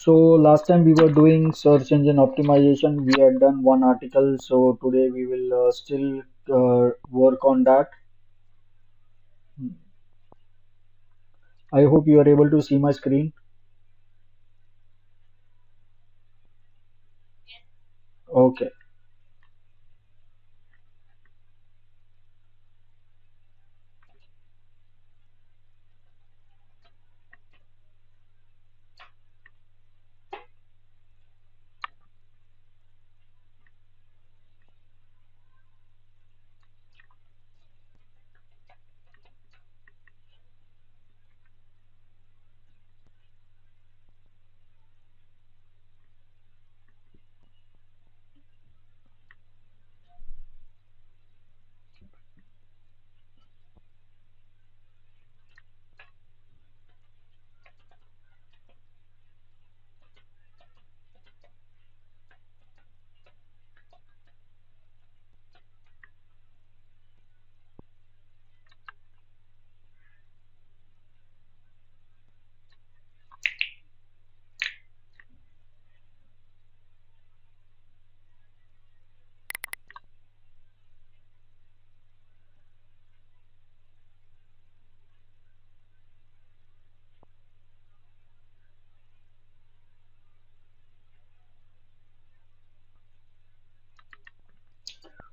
So last time we were doing search engine optimization. We had done one article. So today we will still work on that. I hope you are able to see my screen. Okay.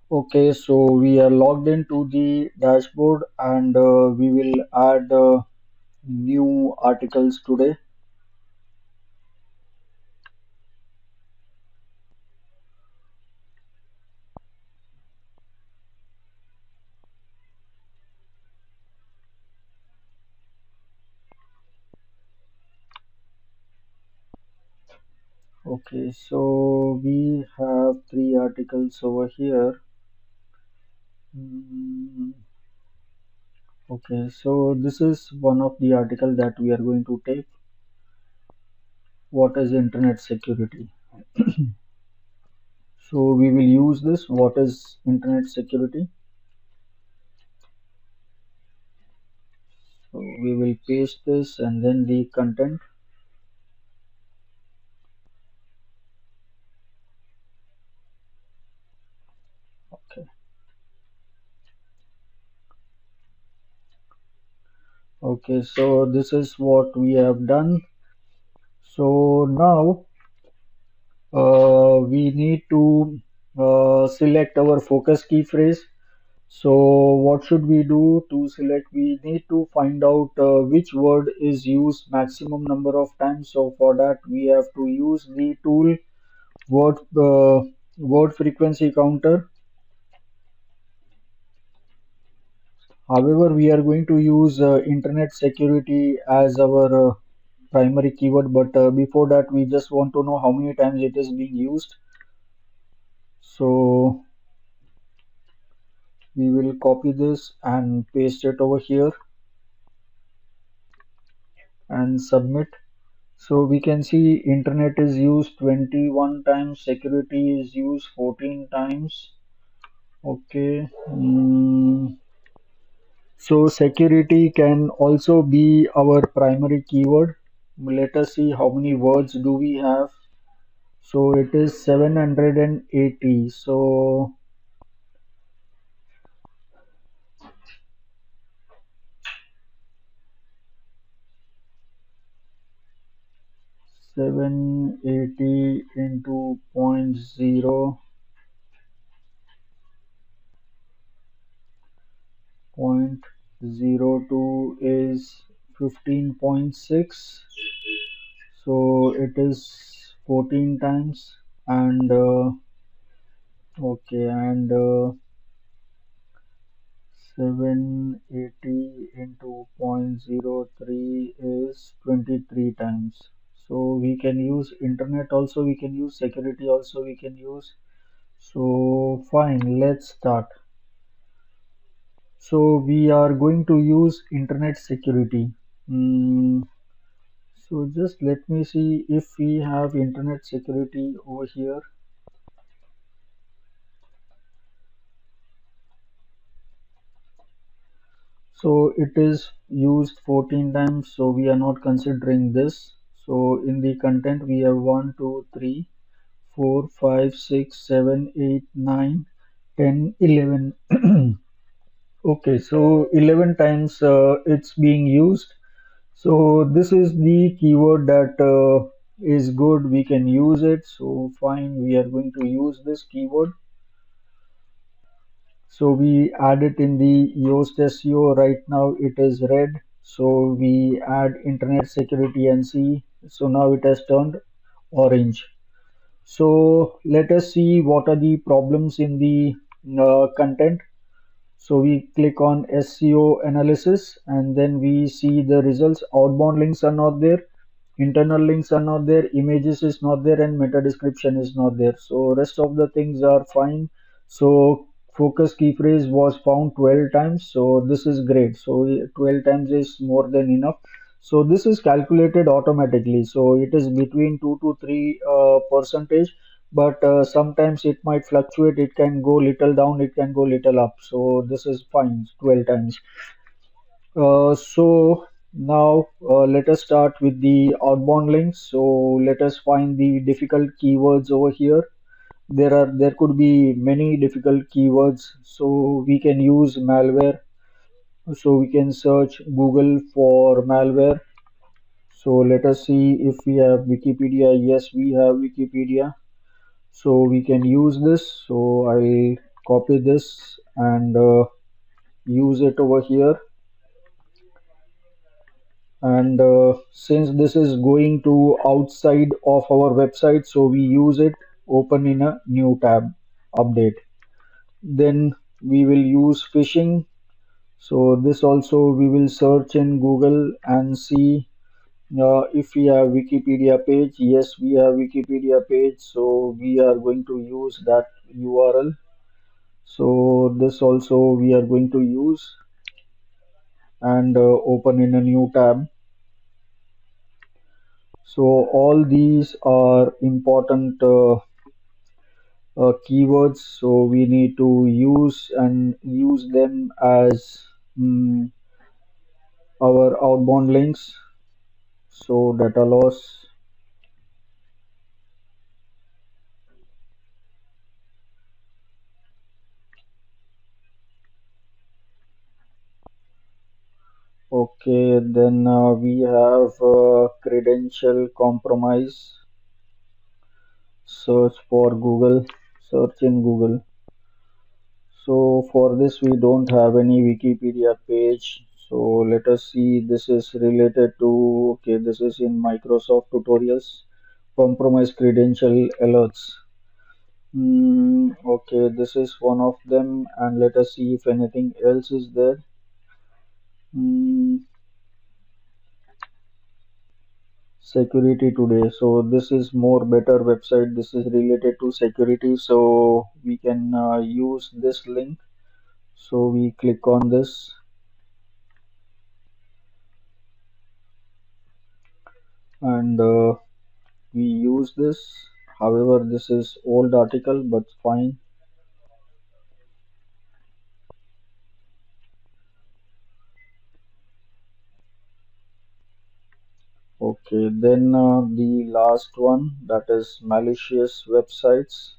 Okay. So we are logged into the dashboard and we will add new articles today. Okay. So we have three articles over here. Mm, Okay, so this is one of the article that we are going to take. What is internet security? So we will use this. What is internet security? So we will paste this and then the content. Okay. Okay, so this is what we have done. So now we need to select our focus key phrase. So what should we do to select? We need to find out which word is used maximum number of times. So for that we have to use the tool word word frequency counter. However, we are going to use internet security as our primary keyword. But before that, we just want to know how many times it is being used. So we will copy this and paste it over here and submit. So we can see internet is used 21 times, security is used 14 times. Okay. So security can also be our primary keyword. Let us see how many words do we have. So it is 780. So 780 into .02 is 15.6. So it is 14 times and okay, and 780 into 0.03 is 23 times. So we can use internet also, we can use security also, we can use. So fine, let's start. So we are going to use internet security. Mm, so just let me see if we have internet security over here. So it is used 14 times, so we are not considering this. So in the content we have 1, 2, 3, 4, 5, 6, 7, 8, 9, 10, 11. Okay, so 11 times it's being used. So this is the keyword that is good. We can use it. So fine, we are going to use this keyword. So we add it in the Yoast SEO. Right now it is red. So we add internet security and see. So now it has turned orange. So let us see what are the problems in the content. So we click on SEO analysis and then we see the results. Outbound links are not there, internal links are not there, images is not there, and meta description is not there. So rest of the things are fine. So focus key phrase was found 12 times. So this is great. So 12 times is more than enough. So this is calculated automatically. So it is between 2 to 3 percentage, but sometimes it might fluctuate. It can go little down, it can go little up. So this is fine, 12 times. So now let us start with the outbound links. So let us find the difficult keywords over here. There could be many difficult keywords. So we can use malware. So we can search Google for malware. So let us see if we have Wikipedia. Yes, we have Wikipedia. So we can use this. So I'll copy this and use it over here. And since this is going to outside of our website, so we use it open in a new tab, update. Then we will use phishing. So this also we will search in Google and see if we have Wikipedia page. Yes, we have Wikipedia page, so we are going to use that URL. So this also we are going to use and open in a new tab. So all these are important keywords, so we need to use them as mm, our outbound links. So data loss. Okay, then we have credential compromise. Search for Google. Search in Google. So for this we don't have any Wikipedia page. So let us see, this is related to, okay, this is in Microsoft tutorials, compromise credential alerts. Okay, this is one of them, and let us see if anything else is there. Hmm, Security today. So this is more better website. This is related to security. So we can use this link. So we click on this and we use this. However, this is old article, but fine. Okay, then the last one, that is malicious websites.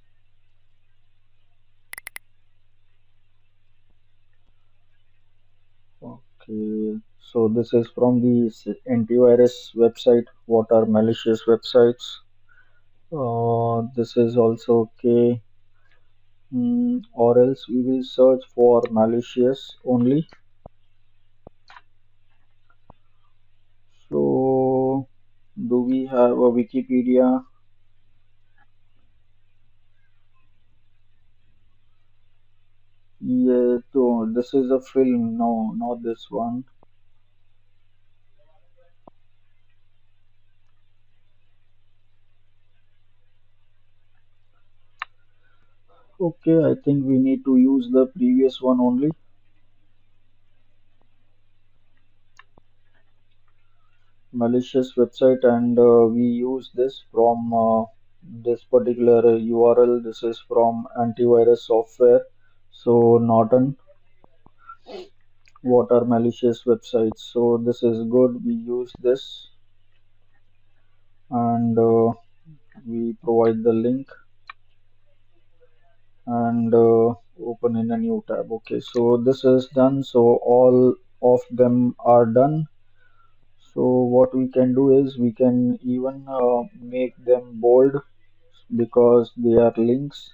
Okay, so this is from the antivirus website. What are malicious websites? This is also okay. Or else we will search for malicious only. So, do we have a Wikipedia? Yeah, so this is a film. No, not this one. Okay, I think we need to use the previous one only. Malicious website, and we use this from this particular URL. This is from antivirus software. So Norton, what are malicious websites? So this is good. We use this. and we provide the link and open in a new tab. Okay, so this is done. So all of them are done. So what we can do is we can even make them bold because they are links.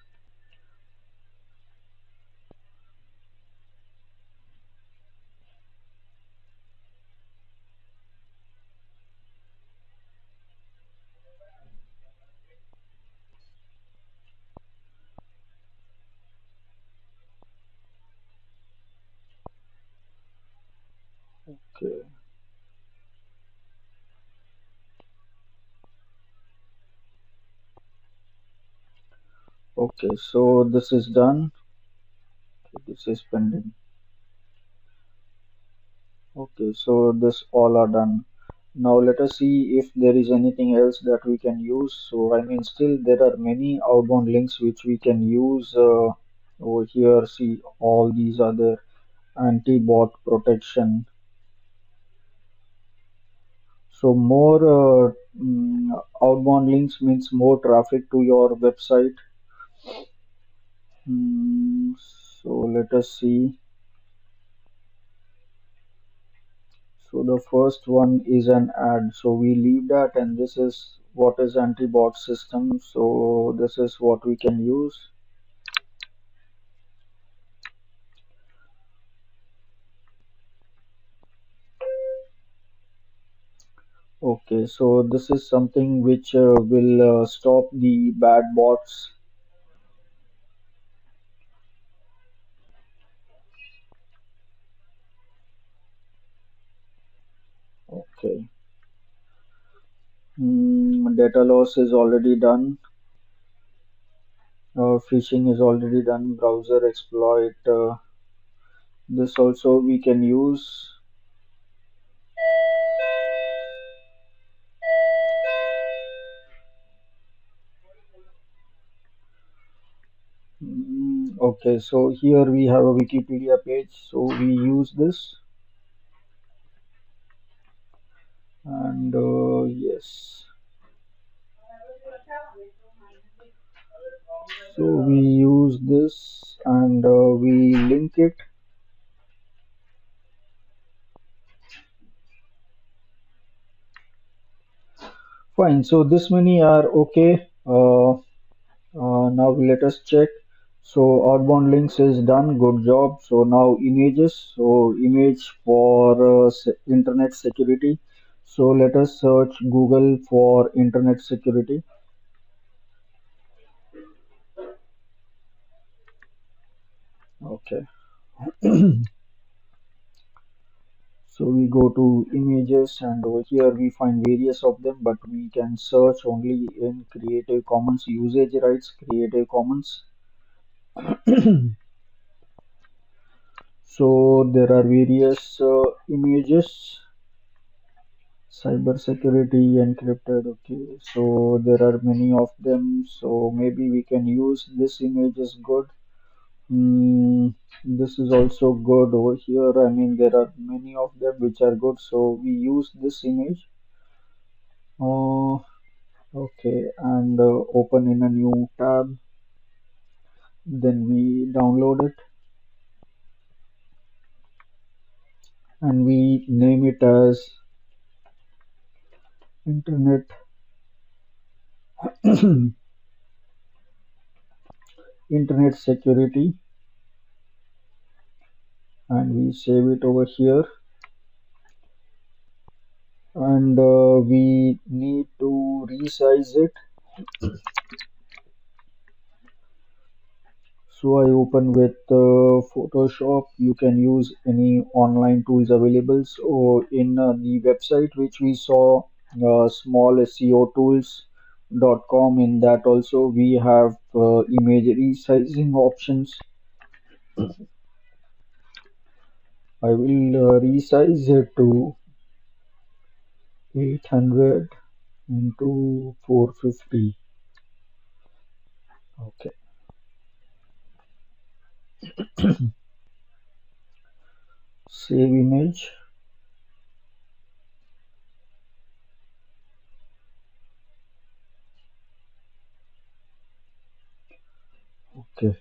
Okay, okay, so this is done. Okay, this is pending. Okay, so this all are done. Now let us see if there is anything else that we can use. So I mean, still there are many outbound links which we can use over here. See, all these other anti-bot protection. So more outbound links means more traffic to your website. So let us see. So the first one is an ad. So we leave that, and this is what is anti-bot system. So this is what we can use. Okay, so this is something which will stop the bad bots. Okay. Data loss is already done. Phishing is already done. Browser exploit. This also we can use. Okay, so here we have a Wikipedia page. So we use this, and yes. So we use this and we link it. Fine. So this many are okay. Now let us check. So outbound links is done. Good job. So now images. So image for internet security. So let us search Google for internet security. Okay. So we go to images and over here we find various of them, but we can search only in Creative Commons usage rights, Creative Commons. So there are various images, cyber security encrypted. Okay, so there are many of them. So maybe we can use this image is good. This is also good over here. I mean, there are many of them which are good. So we use this image. Uh, Okay, and open in a new tab. Then we download it and we name it as Internet Internet Security, and we save it over here. And we need to resize it. So I open with Photoshop. You can use any online tools available. So in the website which we saw, small SEO tools.com, in that also we have image resizing options. I will resize it to 800 into 450. Okay. Save image. Okay,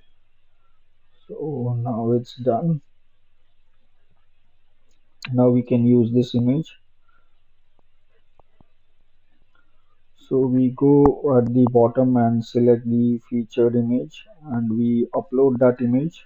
so now it's done. Now we can use this image. So we go at the bottom and select the featured image and we upload that image,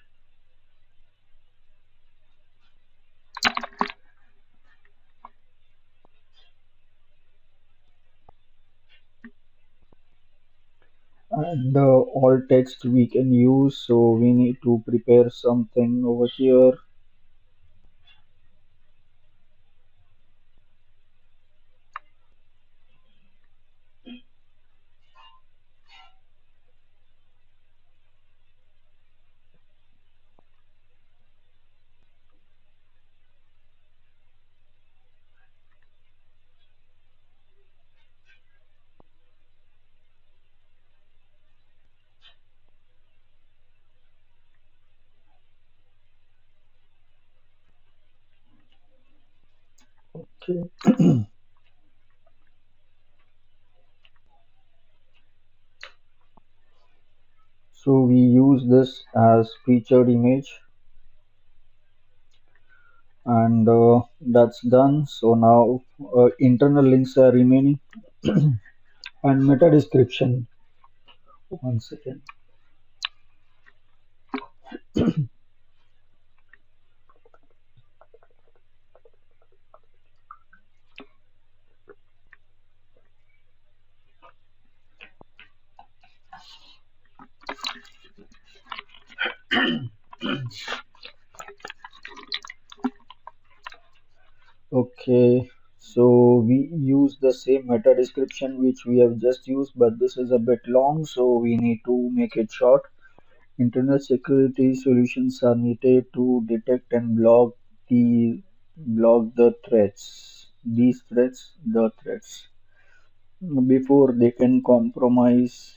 and all text we can use. So we need to prepare something over here. Okay, so we use this as featured image and that's done. So now internal links are remaining and meta description. One second. Okay, so we use the same meta description which we have just used, but this is a bit long, so we need to make it short. Internet security solutions are needed to detect and block the threats. These threats, the threats, before they can compromise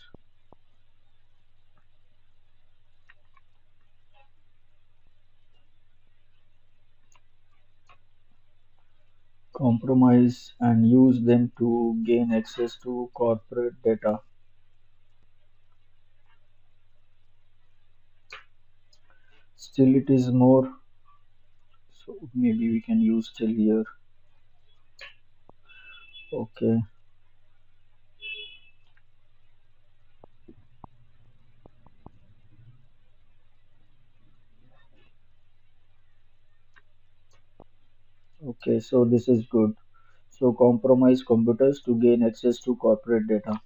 and use them to gain access to corporate data. Still, it is more. So maybe we can use still here. Okay. Okay, so this is good. So compromise computers to gain access to corporate data.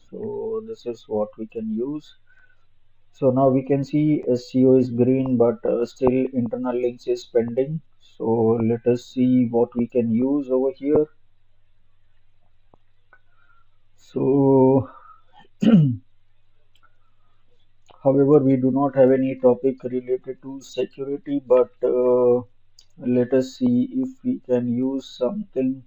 So this is what we can use. So now we can see SEO is green, but still internal links is pending. So let us see what we can use over here. So however, we do not have any topic related to security, but let us see if we can use something.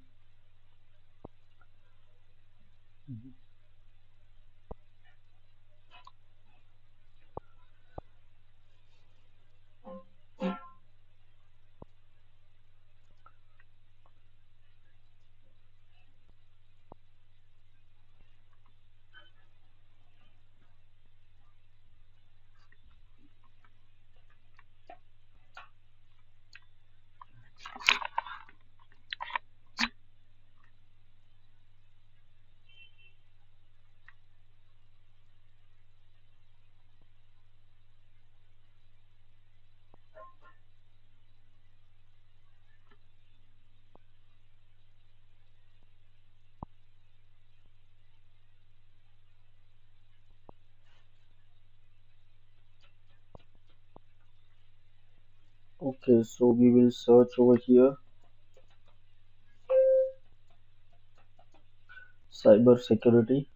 Okay, so we will search over here cyber security.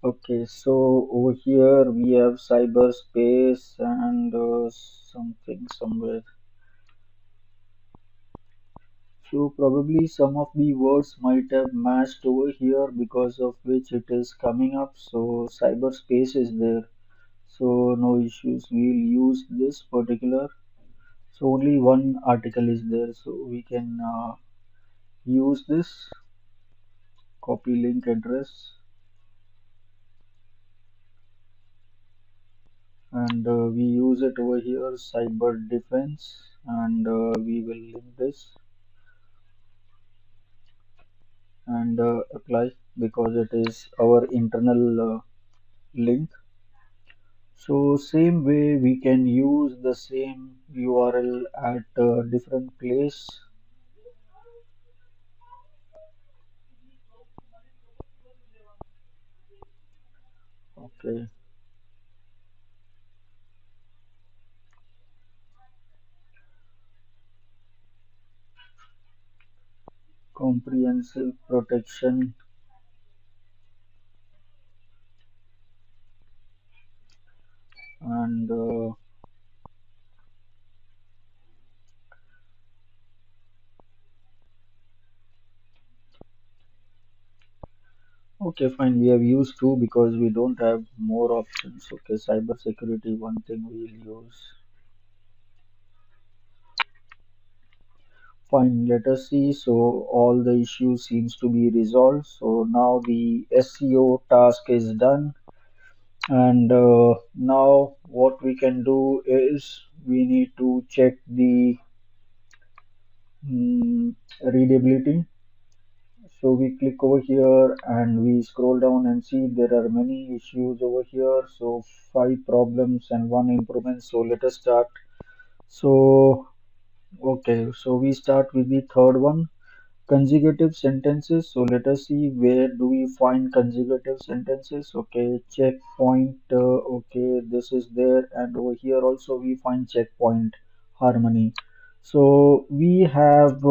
Okay, so over here we have cyberspace and something somewhere. So probably some of the words might have matched over here because of which it is coming up. So cyberspace is there. So no issues. We'll use this particular. So only one article is there. So we can use this copy link address and we use it over here cyber defense and we will link this and apply because it is our internal link. So same way we can use the same URL at a different place. Okay, comprehensive protection and okay fine, we have used two because we don't have more options. Okay, cyber security one thing we'll use. Fine, let us see. So all the issues seems to be resolved. So now the SEO task is done. And now what we can do is we need to check the readability. So we click over here and we scroll down and see there are many issues over here. So five problems and one improvement. So let us start. So okay, so we start with the third one. Consecutive sentences. So let us see where do we find consecutive sentences. Okay, checkpoint. Okay, this is there, and over here also we find checkpoint harmony. So we have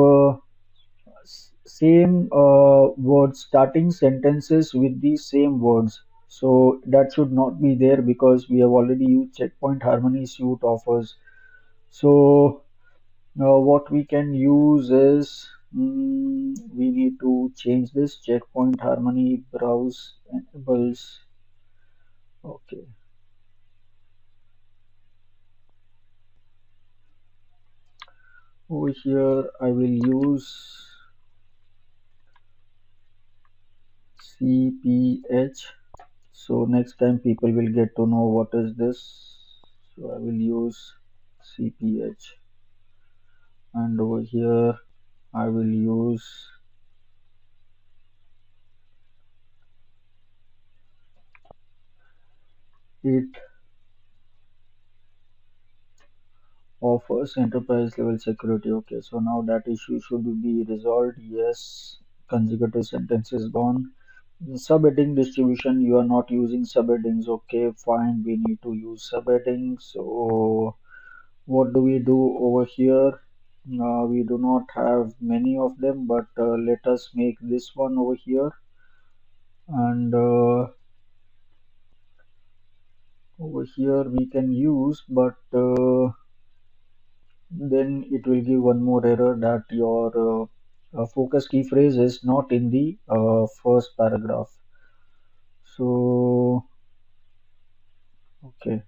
same words starting sentences with the same words. So that should not be there because we have already used checkpoint harmony suite offers. So now what we can use is we need to change this checkpoint harmony browse enables. Okay, over here I will use CPH. So next time people will get to know what is this. So I will use CPH and over here I will use it offers enterprise level security. Okay, so now that issue should be resolved. Yes, consecutive sentence is gone. Subheading distribution, you are not using subheadings. Okay, fine, we need to use subheadings. So what do we do over here? We do not have many of them, but let us make this one over here and over here we can use, but then it will give one more error that your focus key phrase is not in the first paragraph. So okay,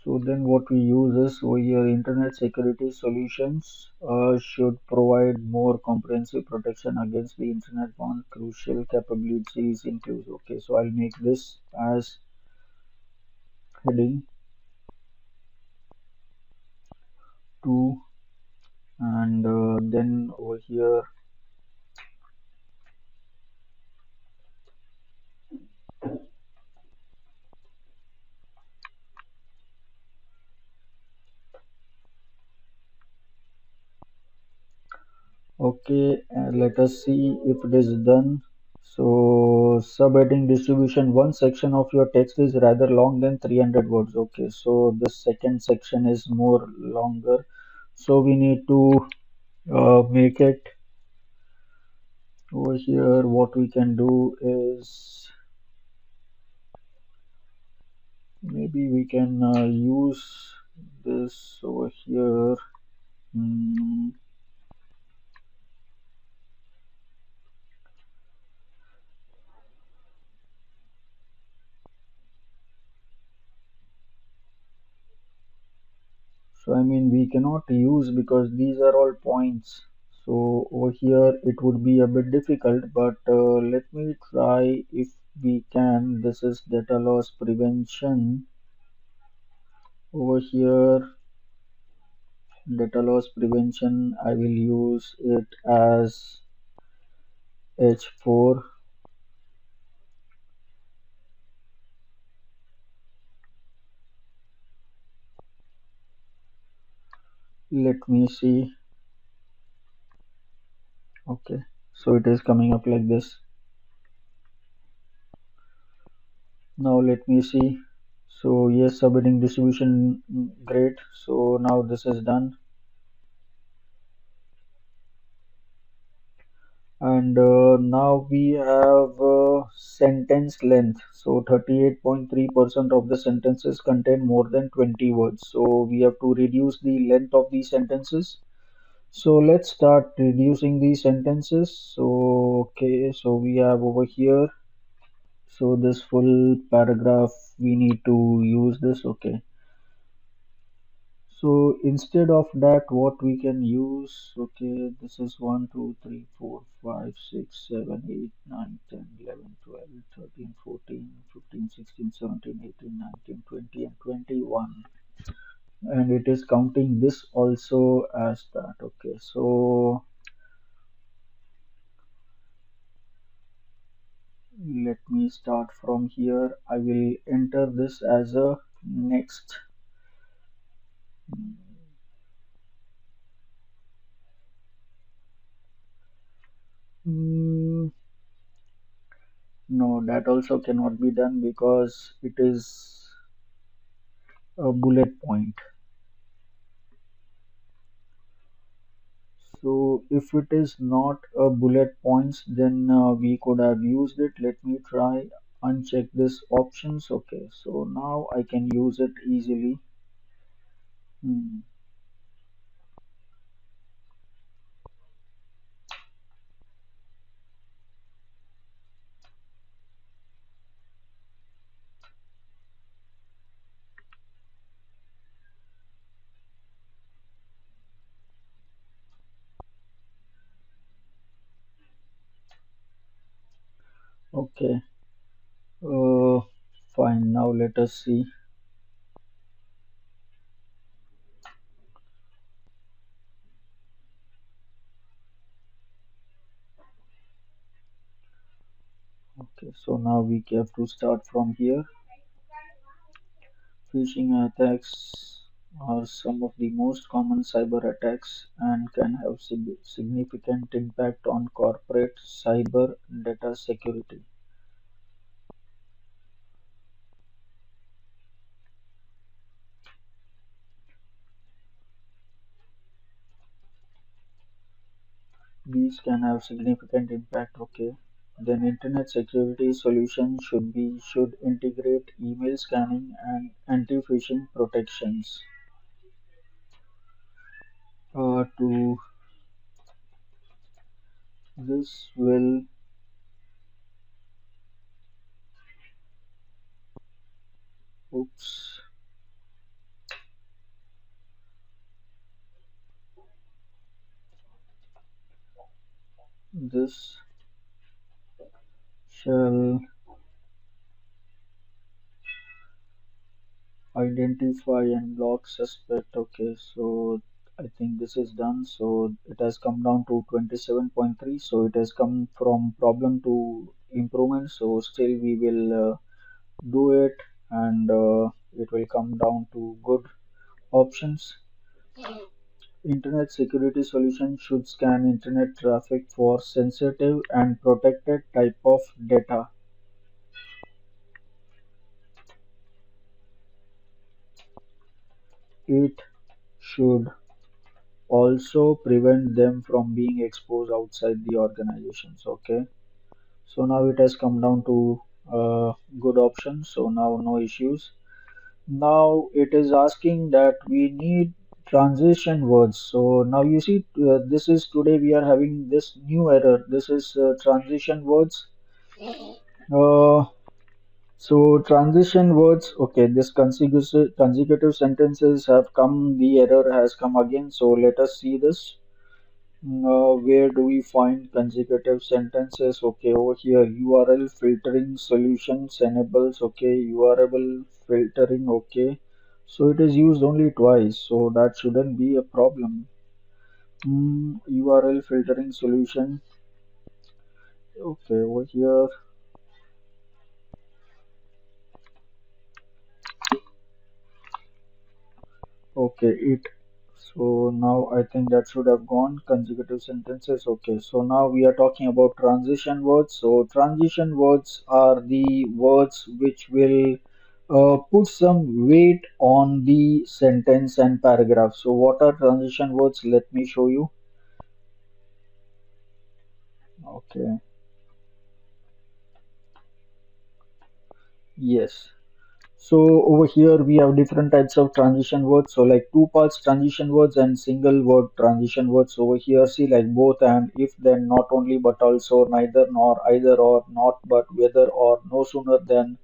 so then what we use is over here internet security solutions should provide more comprehensive protection against the internet. One crucial capabilities includes. Okay, so I'll make this as heading 2 and then over here. Okay, let us see if it is done. So, subheading distribution, one section of your text is rather long than 300 words. Okay, so the second section is more longer. So, we need to make it over here. What we can do is maybe we can use this over here. Mm, so I mean we cannot use because these are all points. So over here it would be a bit difficult, but let me try if we can. This is data loss prevention. Over here, data loss prevention, I will use it as H4. Let me see. Okay, so it is coming up like this. Now let me see. So yes, subheading distribution, great. So now this is done. And now we have sentence length. So 38.3% of the sentences contain more than 20 words. So we have to reduce the length of these sentences. So let's start reducing these sentences. So okay, so we have over here. So this full paragraph we need to use this. Okay. So instead of that, what we can use, okay, this is 1, 2, 3, 4, 5, 6, 7, 8, 9, 10, 11, 12, 13, 14, 15, 16, 17, 18, 19, 20, and 21. And it is counting this also as that. Okay, so let me start from here. I will enter this as a next. Mm, no, that also cannot be done because it is a bullet point. So if it is not a bullet points, then we could have used it. Let me try uncheck this options. Okay, so now I can use it easily. Hmm. Okay, uh, fine. Now let us see. Okay, so now we have to start from here. Phishing attacks are some of the most common cyber attacks and can have significant impact on corporate cyber data security. These can have significant impact. Okay. Then internet security solutions should integrate email scanning and anti-phishing protections. To this will oops this shall identify and block suspect. Okay, so I think this is done. So it has come down to 27.3. So it has come from problem to improvement. So still we will do it, and it will come down to good options. Internet security solution should scan internet traffic for sensitive and protected type of data. It should also prevent them from being exposed outside the organizations. Okay, so now it has come down to good option. So now no issues. Now it is asking that we need Transition words. So now you see, this is today we are having this new error. This is transition words. Uh, so transition words. Okay, this consecutive sentences have come. The error has come again. So let us see this. Where do we find consecutive sentences? Okay, over here, URL filtering solutions enables. Okay, URL filtering. Okay, so it is used only twice, so that shouldn't be a problem. URL filtering solution. Okay, over here. Okay, it. So now I think that should have gone consecutive sentences. Okay, so now we are talking about transition words. So transition words are the words which will put some weight on the sentence and paragraph. So what are transition words? Let me show you. Okay, yes. So over here we have different types of transition words. So like two parts transition words and single word transition words. Over here see like both and if then not only but also neither nor either or not but whether or no sooner than.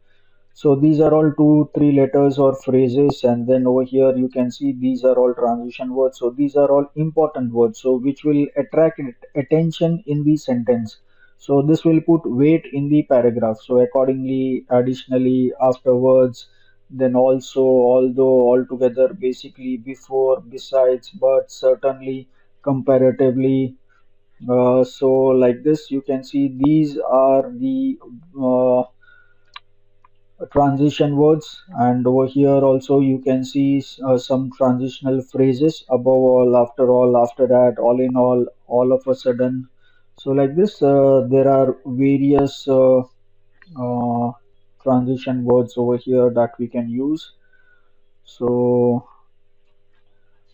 So these are all two, three letters or phrases, and then over here you can see these are all transition words. So these are all important words, so which will attract attention in the sentence. So this will put weight in the paragraph. So accordingly, additionally, afterwards, then also, although, altogether, basically, before, besides, but, certainly, comparatively. So like this, you can see these are the transition words, and over here also you can see some transitional phrases: above all, after all, after that, all of a sudden. So like this, there are various uh, transition words over here that we can use. So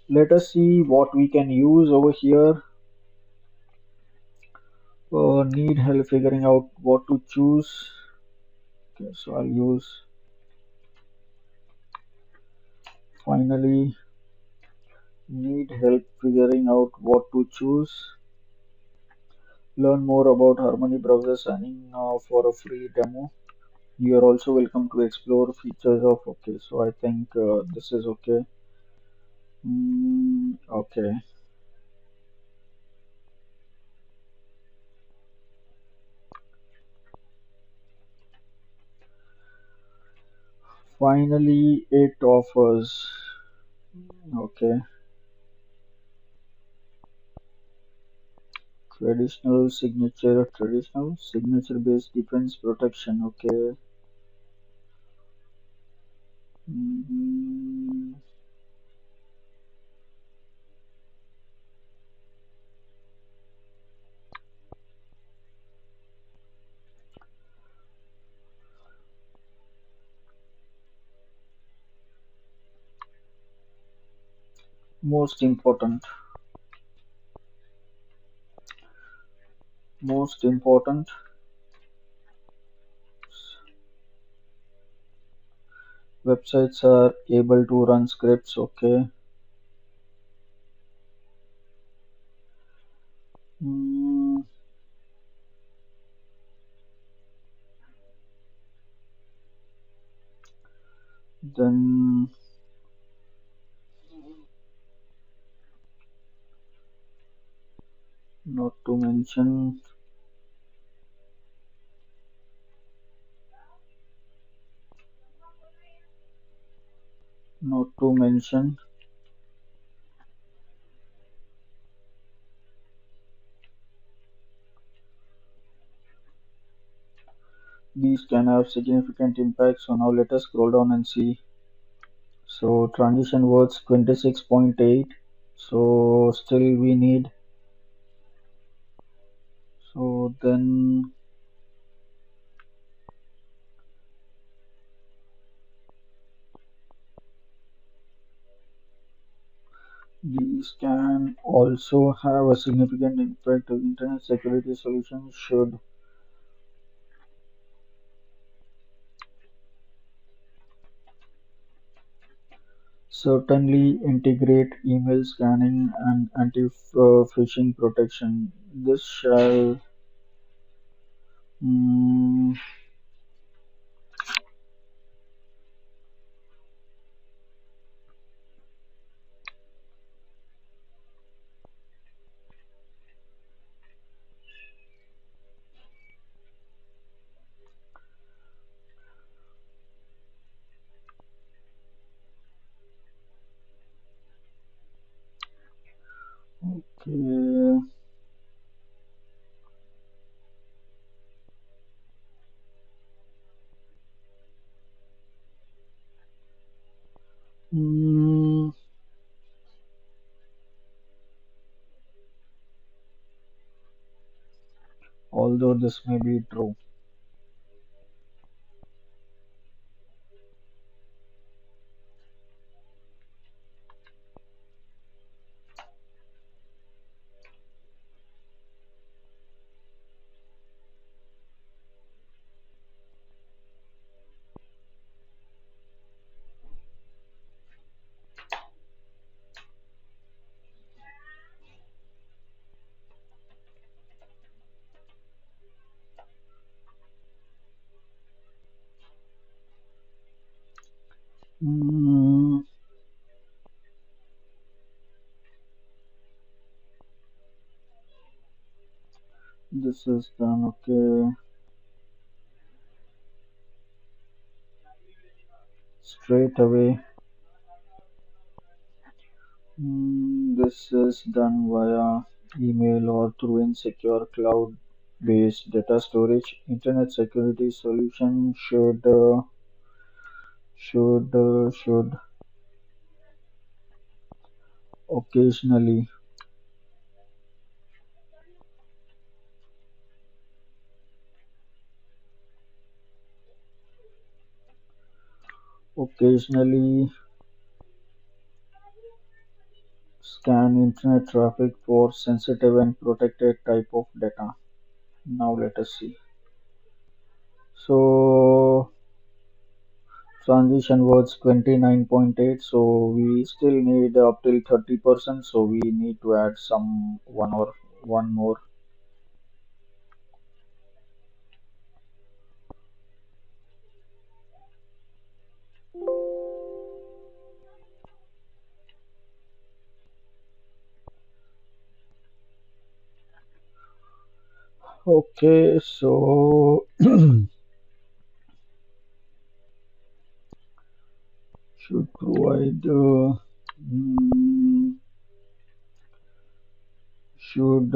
let us see what we can use over here. Need help figuring out what to choose. Okay, so I'll use finally. Need help figuring out what to choose. Learn more about Harmony browser signing for a free demo. You are also welcome to explore features of. Okay, so I think this is okay. Okay, finally it offers. Okay, traditional signature based defense protection. Okay. mm, Most important, most important. Websites are able to run scripts. Okay. Mm, then not to mention not to mention these can have significant impact. So now let us scroll down and see. So transition words 26.8. So still we need. So then these can also have a significant impact. Internet security solutions should. Certainly integrate email scanning and anti-phishing protection. This shall mm, okay. Mm, although this may be true. Mm, this is done. Okay. Straight away. This is done via email or through insecure cloud-based data storage. Internet security solution should occasionally occasionally scan internet traffic for sensitive and protected type of data. Now let us see. So transition was 29.8, so we still need up till 30%, so we need to add some one more. Okay, so should provide mm, should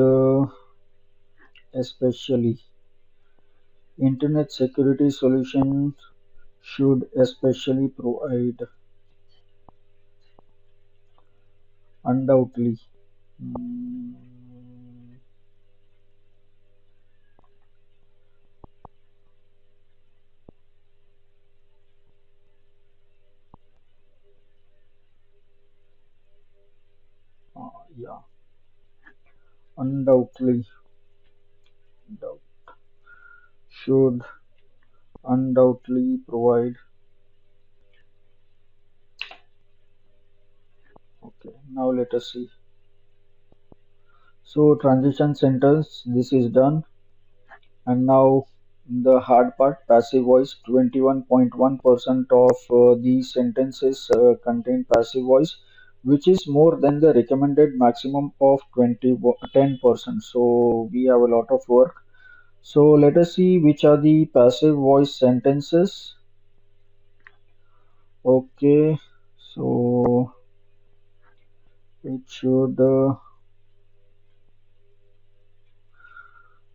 especially internet security solutions should especially provide undoubtedly. mm, yeah, undoubtedly doubt- should undoubtedly provide. Okay, now let us see. So transition sentence, this is done. And now the hard part, passive voice. 21.1% of these sentences contain passive voice, which is more than the recommended maximum of 10%. So we have a lot of work. So let us see which are the passive voice sentences. Okay, so it should.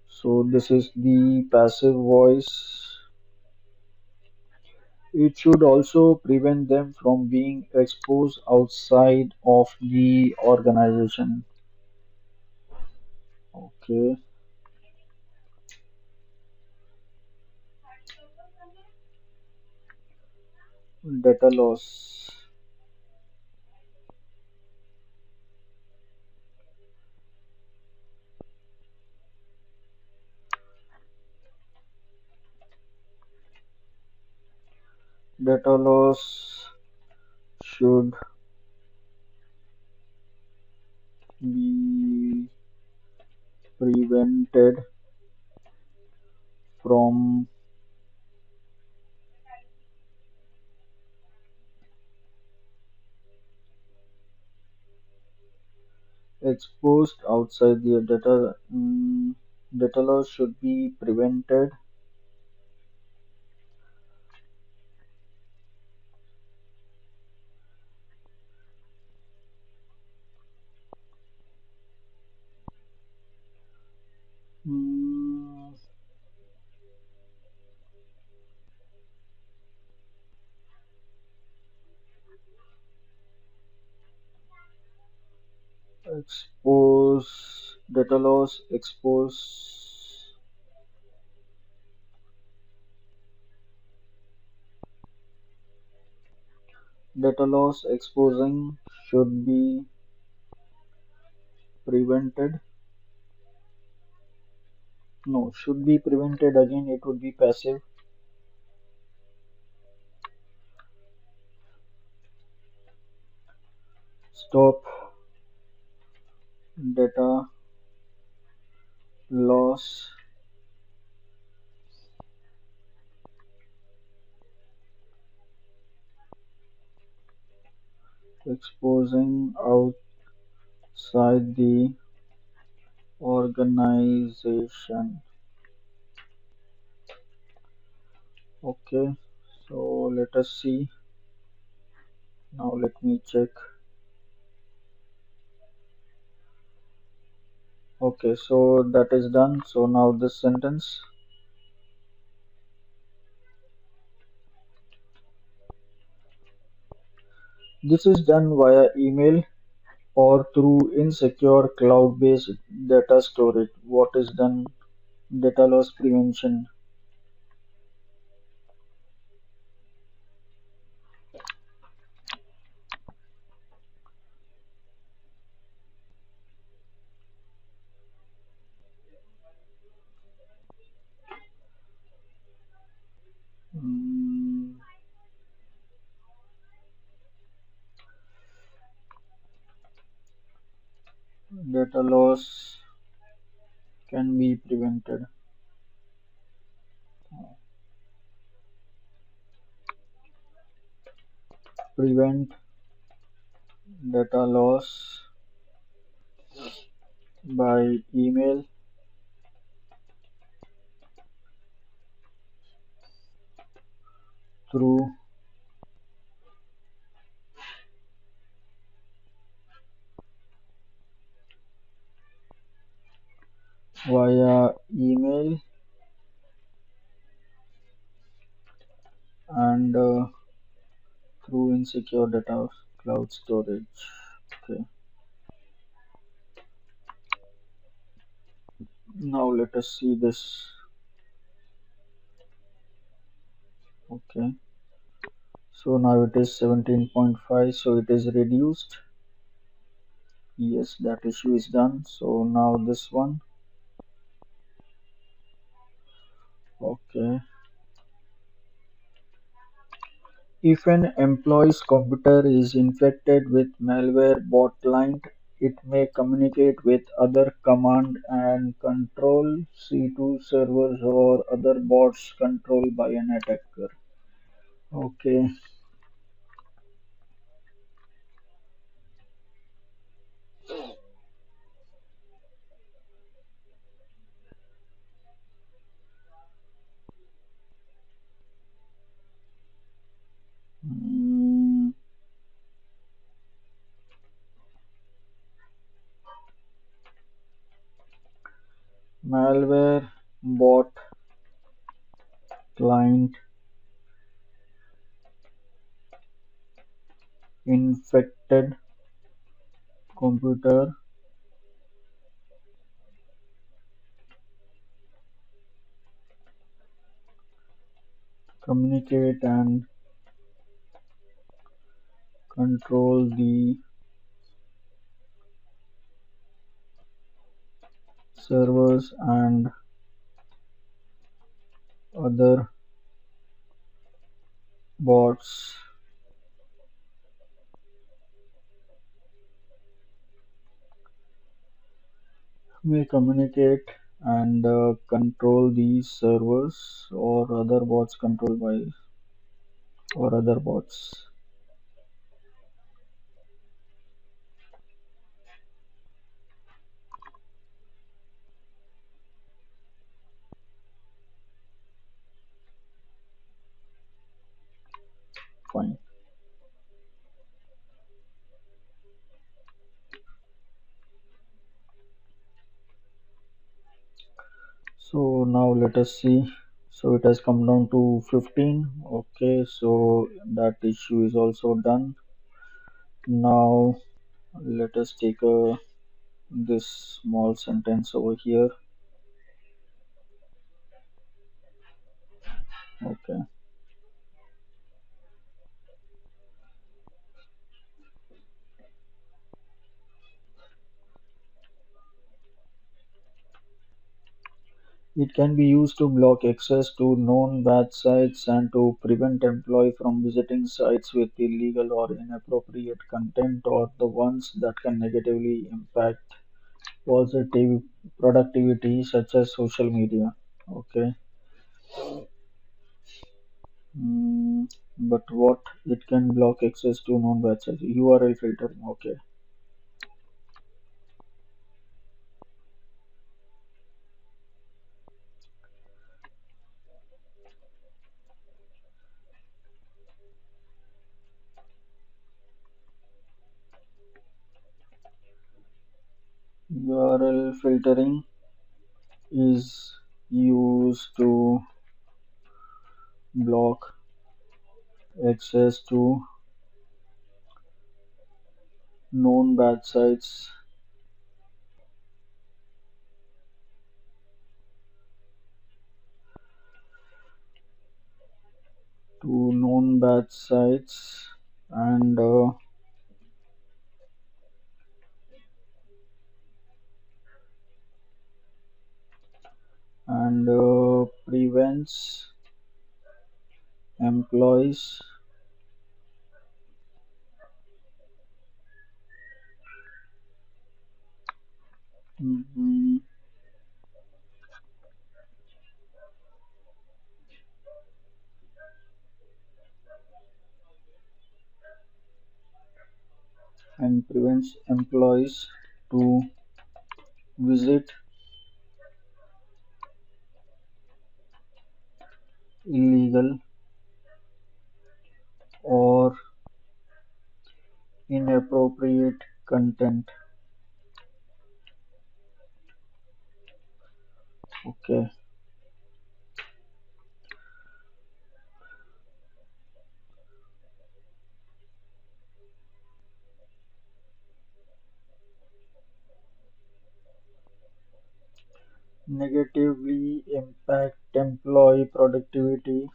So this is the passive voice. It should also prevent them from being exposed outside of the organization. Okay, data loss. Data loss should. be prevented from exposed outside the data loss should be prevented mm, expose data loss expose data loss exposing should be prevented. No, should be prevented again, it would be passive. Stop data loss exposing outside the organization. Okay, so let us see. Now let me check. Okay, so that is done. So now this sentence. This is done via email or through insecure cloud-based data storage. What is done? Data loss prevention. Mm, data loss can be prevented. Prevent data loss by email through via email and through insecure data cloud storage. Okay. Now let us see this. Okay. So now it is 17.5. So it is reduced. Yes, that issue is done. So now this one. Okay. If an employee's computer is infected with malware bot client, it may communicate with other command and control C2 servers or other bots controlled by an attacker. Okay. Mm, malware bot client infected computer communicate and control the servers and other bots may communicate and control these servers or other bots controlled by or other bots. Fine. So now let us see. So it has come down to 15. Okay, so that issue is also done. Now let us take this small sentence over here. Okay. It can be used to block access to known bad sites and to prevent employee from visiting sites with illegal or inappropriate content or the ones that can negatively impact positive productivity such as social media. Okay. Mm, but what it can block access to known bad sites. URL filtering. Okay. URL filtering is used to block access known bad sites to known bad sites and prevents employees mhm, and prevents employees to visit illegal or inappropriate content. Okay. Negatively impact employee productivity.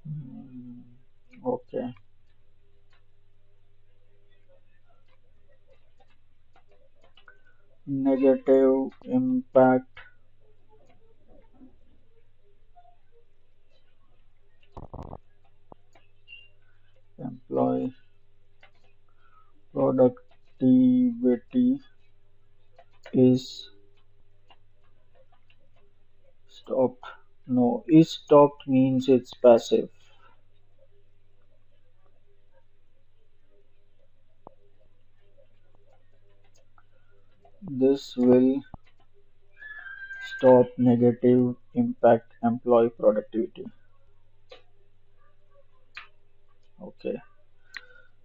Mm, okay. Negative impact employee productivity is stopped. No, is stopped means it's passive. This will stop negative impact employee productivity. Okay.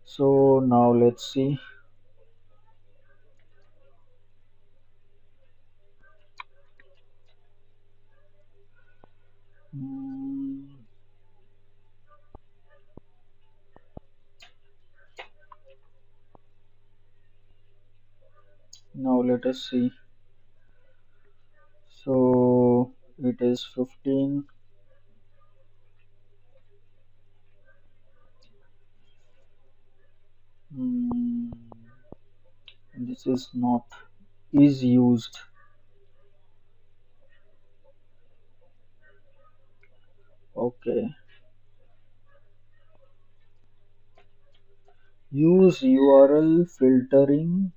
So now let's see. Mm, now let us see. So it is 15. Mm, This is not is used. Okay. Use URL filtering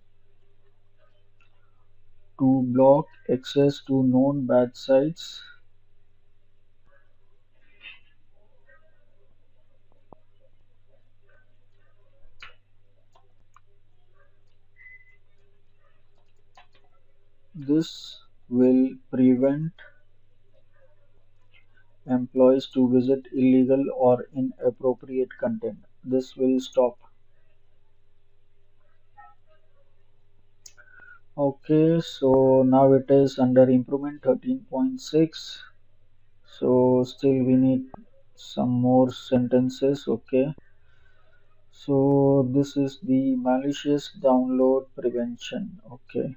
to block access to known bad sites. This will prevent employees to visit illegal or inappropriate content. This will stop. Okay, so now it is under improvement 13.6. So still we need some more sentences. Okay, so this is the malicious download prevention. Okay,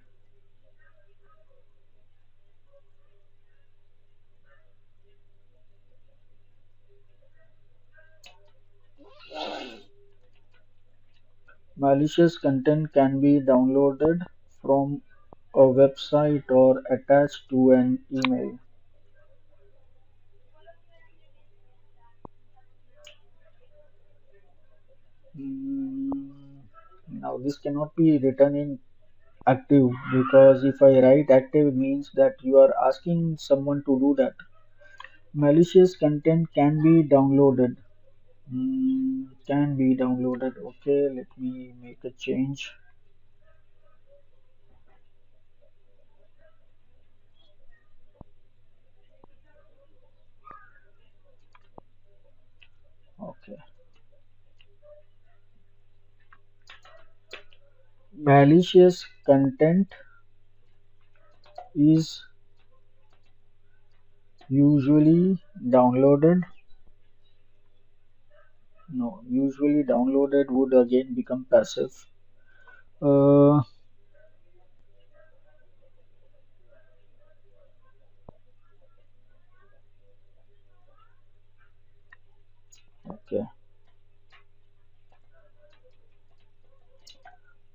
malicious content can be downloaded from a website or attached to an email. Mm, Now this cannot be written in active, because if I write active means that you are asking someone to do that. Malicious content can be downloaded. Can be downloaded. Okay, let me make a change. Okay. Malicious content is usually downloaded. No, usually downloaded would again become passive. Uh, okay.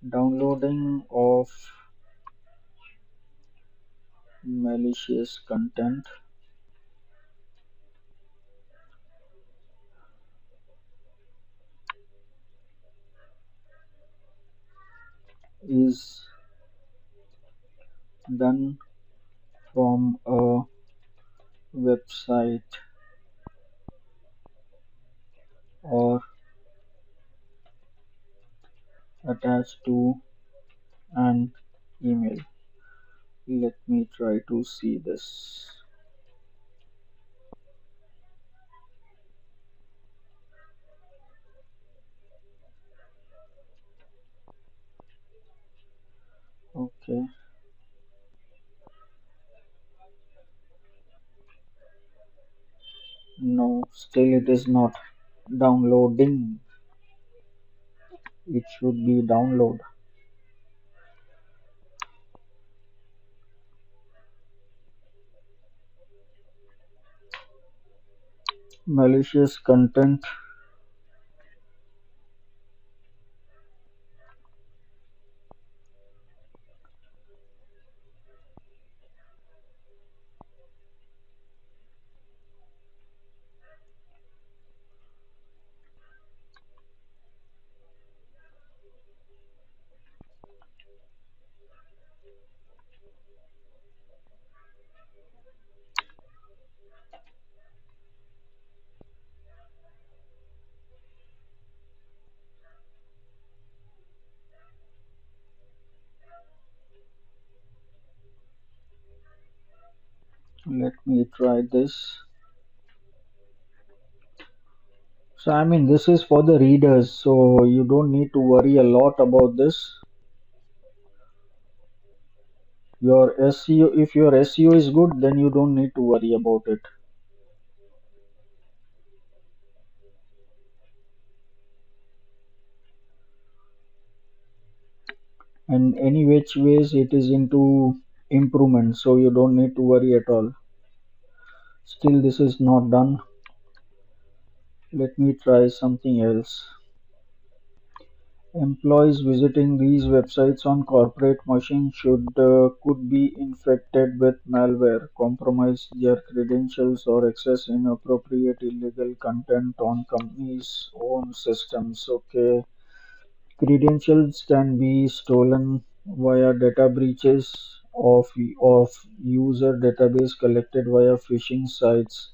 Downloading of malicious content is done from a website or attached to an email. Let me try to see this. Okay, no, still it is not downloading. It should be download. Malicious content let me try this. So I mean this is for the readers, so you don't need to worry a lot about this. Your SEO, if your SEO is good, then you don't need to worry about it. And any which ways it is into improvement, so you don't need to worry at all. Still this is not done. Let me try something else. Employees visiting these websites on corporate machines should could be infected with malware, compromise their credentials, or access inappropriate illegal content on companies' own systems. Okay, credentials can be stolen via data breaches of user database collected via phishing sites.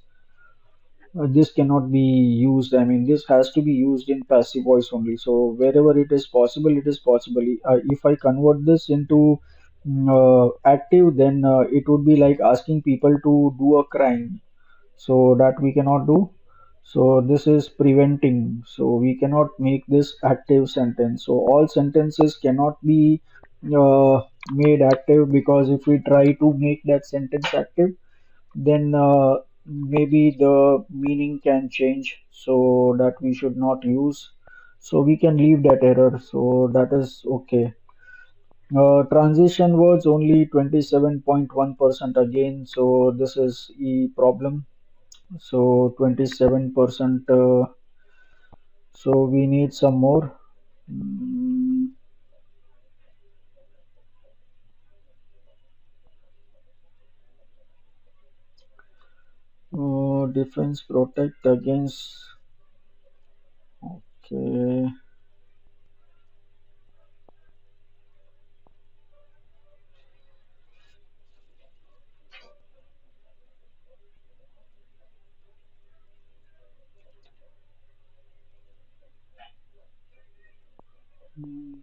This cannot be used. I mean, this has to be used in passive voice only. So wherever it is possible, it is possible. If I convert this into active, then it would be like asking people to do a crime. So that we cannot do. So this is preventing. So we cannot make this active sentence. So all sentences cannot be uh, made active, because if we try to make that sentence active, then maybe the meaning can change, so that we should not use. So we can leave that error, so that is okay. Transition words only 27.1% again, so this is a problem. So 27%, so we need some more. Mm, Defense protect against. Okay. Mm,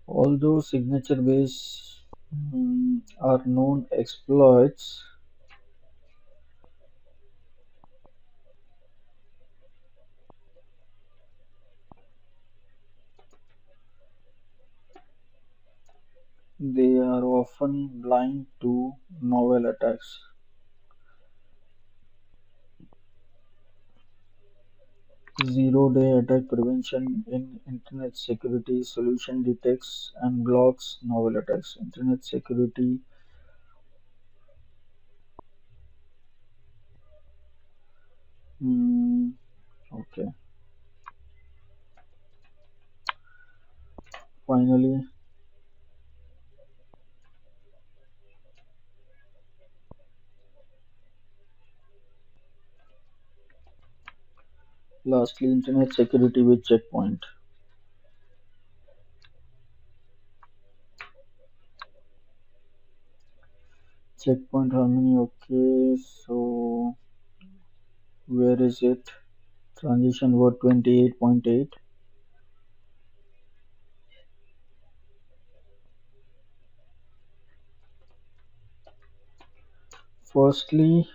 Although signature-based are known exploits, they are often blind to novel attacks. Zero-day attack prevention in Internet security solution detects and blocks novel attacks. Internet security. mm, okay. Finally, lastly, Internet security with checkpoint. Checkpoint harmony. Okay, so where is it? Transition word 28.8. Firstly,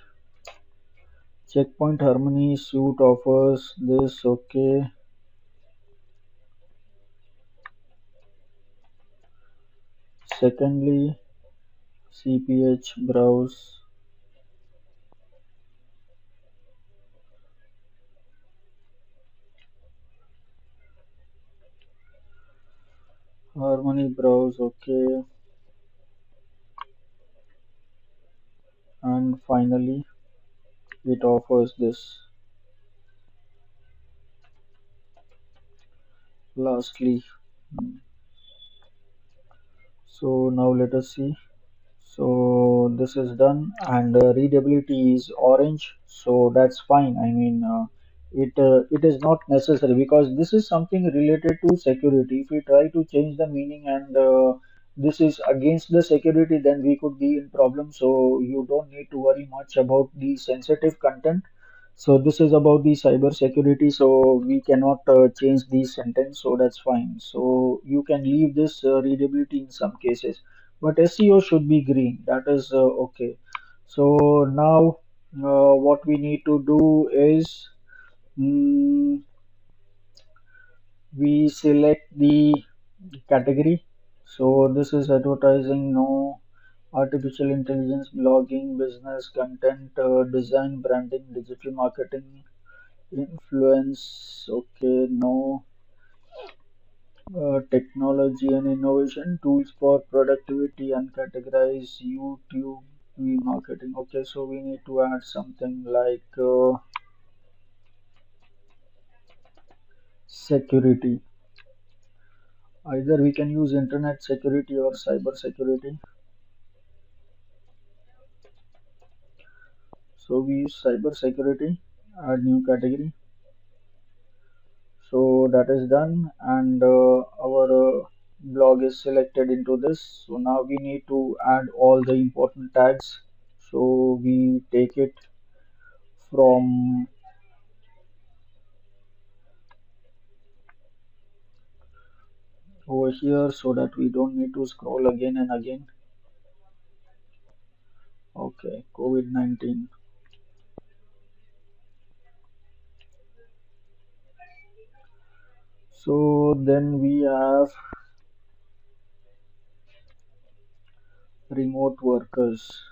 Checkpoint Harmony suite offers this. Okay. Secondly, CPH browse. Harmony browse. Okay. And finally, it offers this. Lastly, so now let us see. So this is done, and readability is orange, so that's fine. I mean, it is not necessary, because this is something related to security. If we try to change the meaning, and this is against the security, then we could be in problem. So you don't need to worry much about the sensitive content. So this is about the cyber security, so we cannot change the sentence, so that's fine. So you can leave this readability in some cases, but SEO should be green. That is okay. So now what we need to do is, mm, we select the category. So this is advertising, no, artificial intelligence, blogging, business content, design, branding, digital marketing, Influence, okay, no. Technology and innovation tools for productivity and categorize YouTube marketing. Okay, so we need to add something like security. Either we can use internet security or cyber security. So we use cyber security, add new category. So that is done, and our blog is selected into this. So now we need to add all the important tags. So we take it from over here so that we don't need to scroll again and again. Okay, COVID-19. So then we have remote workers.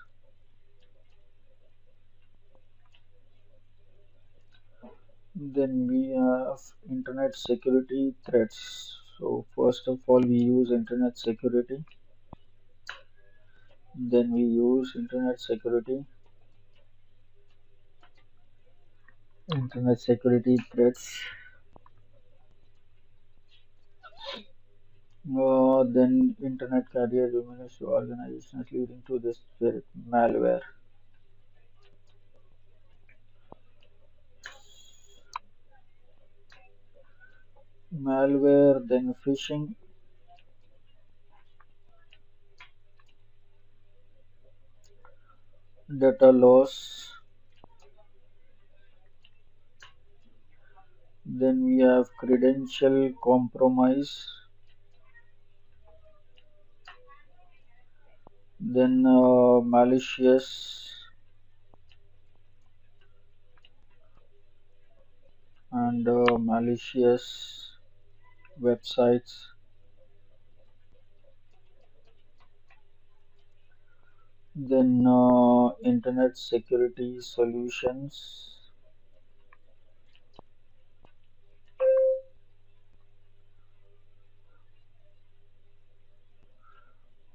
Then we have internet security threats. So first of all, we use internet security. Then we use internet security threats. Then internet carrier humans to organizations leading to this malware. Malware, then phishing, data loss. Then we have credential compromise. Then malicious websites. Then internet security solutions.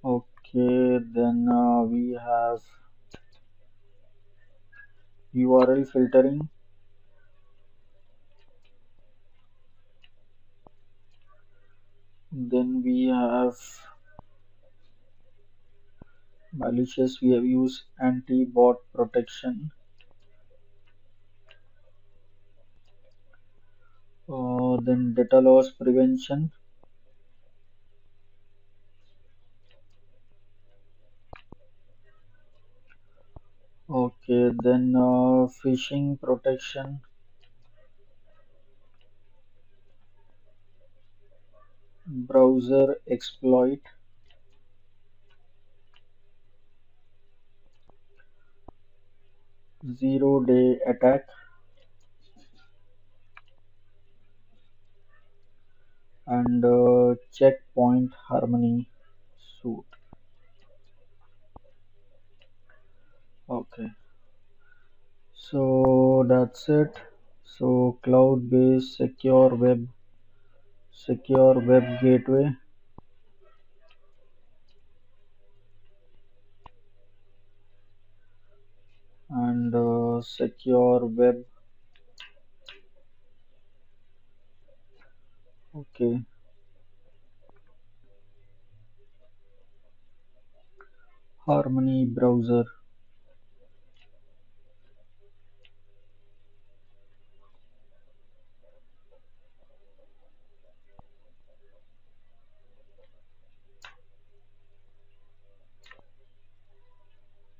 Okay, then we have URL filtering. Then we have malicious. We have used anti-bot protection. Then data loss prevention. Okay, then phishing protection, browser exploit, zero-day attack, and checkpoint harmony suit. Okay, so that's it. So cloud-based secure web gateway, and secure web. Okay, harmony browser.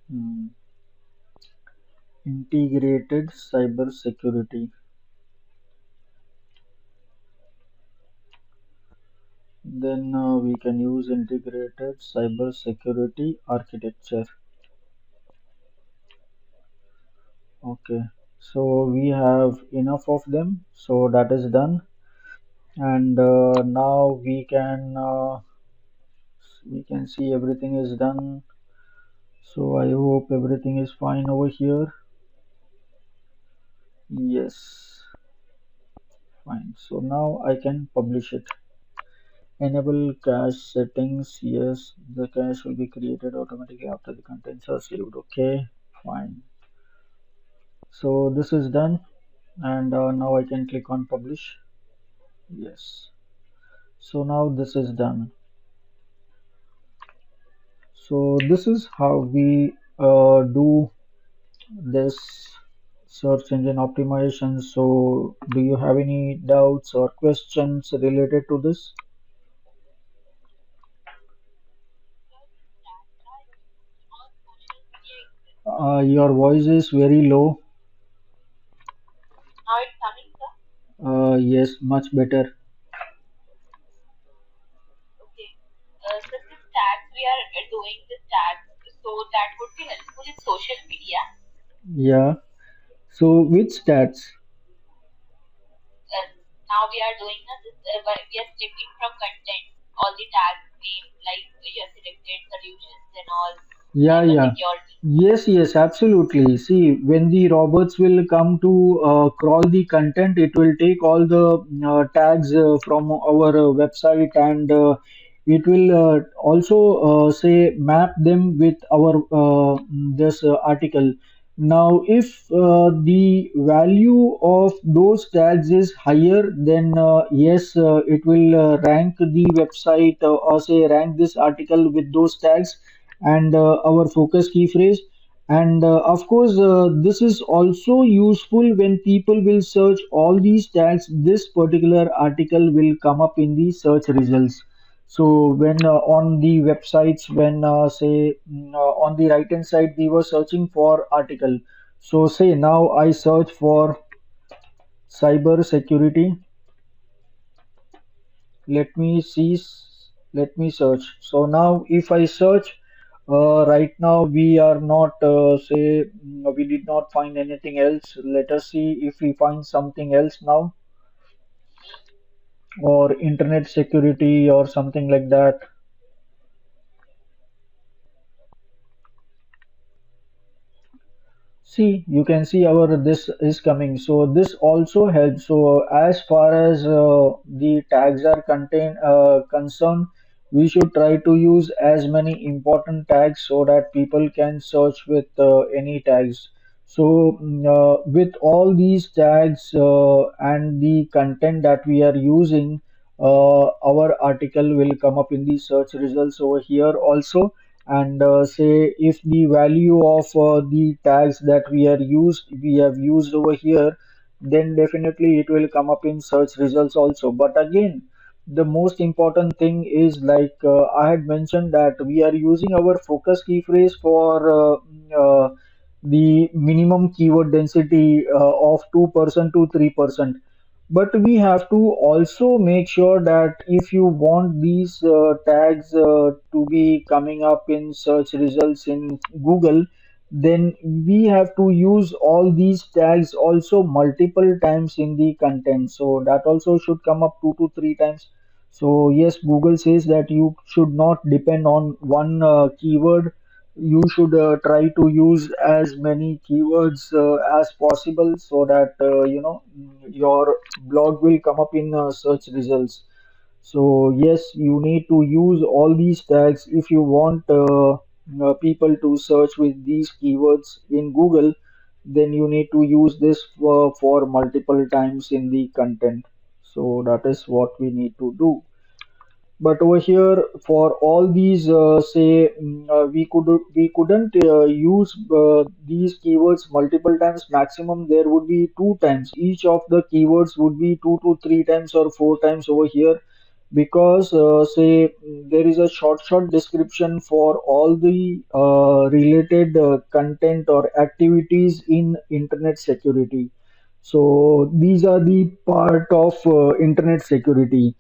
Hmm. Integrated cyber security. Then we can use integrated cyber security architecture. Okay, so we have enough of them, so that is done, and now we can see everything is done. So I hope everything is fine over here. Yes. fine. So now I can publish it. Enable cache settings. Yes, the cache will be created automatically after the contents are saved. Okay, fine. So this is done, and now I can click on publish. Yes. So now this is done. So this is how we do this search engine optimization. So do you have any doubts or questions related to this? Your voice is very low. Yes, much better. Yeah. So which stats? Yeah, yeah. Yes, yes, absolutely. See, when the robots will come to crawl the content, it will take all the tags from our website, and it will also say map them with our this article. Now, if the value of those tags is higher, then yes, it will rank the website or say rank this article with those tags and our focus key phrase. And of course, this is also useful when people will search all these tags. This particular article will come up in the search results. So when on the websites, when say on the right hand side, we were searching for article. So say now I search for cyber security. Let me see. Let me search. So now if I search, right now we are not we did not find anything else. Let us see if we find something else now, or internet security or something like that. See, you can see our this is coming. So this also helps. So as far as the tags are concerned, we should try to use as many important tags so that people can search with any tags. So with all these tags and the content that we are using, our article will come up in the search results over here also. And say if the value of the tags that we have used over here, then definitely it will come up in search results also. But again, the most important thing is, like I had mentioned, that we are using our focus key phrase for the minimum keyword density of 2% to 3%. But we have to also make sure that if you want these tags to be coming up in search results in Google, then we have to use all these tags also multiple times in the content. So that also should come up 2 to 3 times. So yes, Google says that you should not depend on one keyword. You should try to use as many keywords as possible, so that your blog will come up in search results. So yes, you need to use all these tags if you want people to search with these keywords in Google. Then you need to use this for multiple times in the content. So that is what we need to do. But over here, for all these, we couldn't use these keywords multiple times. Maximum there would be 2 times. Each of the keywords would be 2 to 3 times or 4 times over here, because there is a short description for all the related content or activities in internet security. So these are the part of internet security.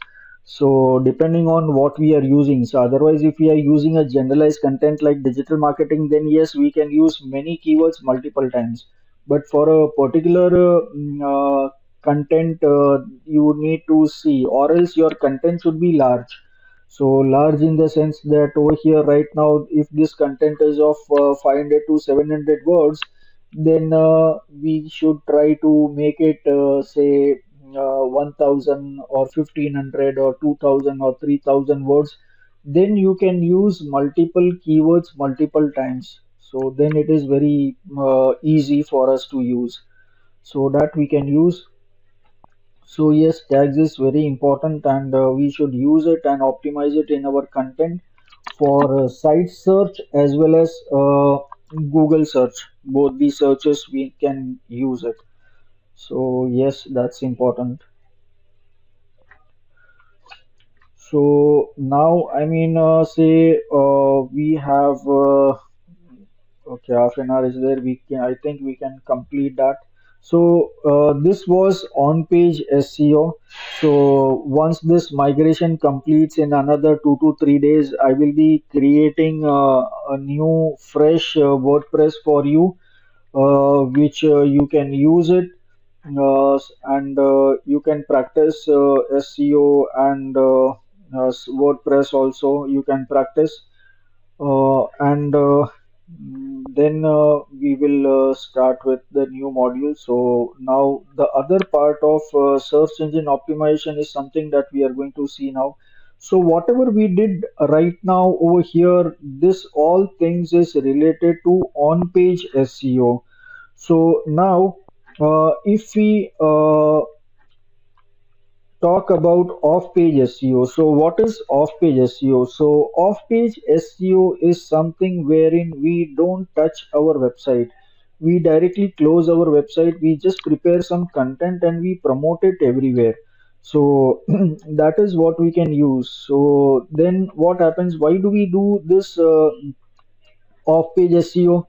So depending on what we are using. So otherwise, if we are using a generalized content like digital marketing, then yes, we can use many keywords multiple times. But for a particular content, you need to see, or else your content should be large. So large in the sense that over here right now, if this content is of 500 to 700 words, then we should try to make it say 1000 or 1500 or 2000 or 3000 words, then you can use multiple keywords multiple times. So then it is very easy for us to use. So that we can use. So yes, tags is very important, and we should use it and optimize it in our content for site search as well as Google search. Both the searches we can use it. So yes, that's important. So now, I mean, say we have okay, half an hour is there. We can, I think we can complete that. So this was on-page SEO. So once this migration completes in another 2 to 3 days, I will be creating a new fresh WordPress for you, which you can use it, and you can practice SEO and WordPress also. You can practice and then we will start with the new module. So now the other part of search engine optimization is something that we are going to see now. So whatever we did right now over here, this all things is related to on-page SEO. So now if we talk about off-page SEO. So what is off-page SEO? So off-page SEO is something wherein we don't touch our website. We directly close our website. We just prepare some content and we promote it everywhere. So that is what we can use. So then what happens? Why do we do this off-page SEO?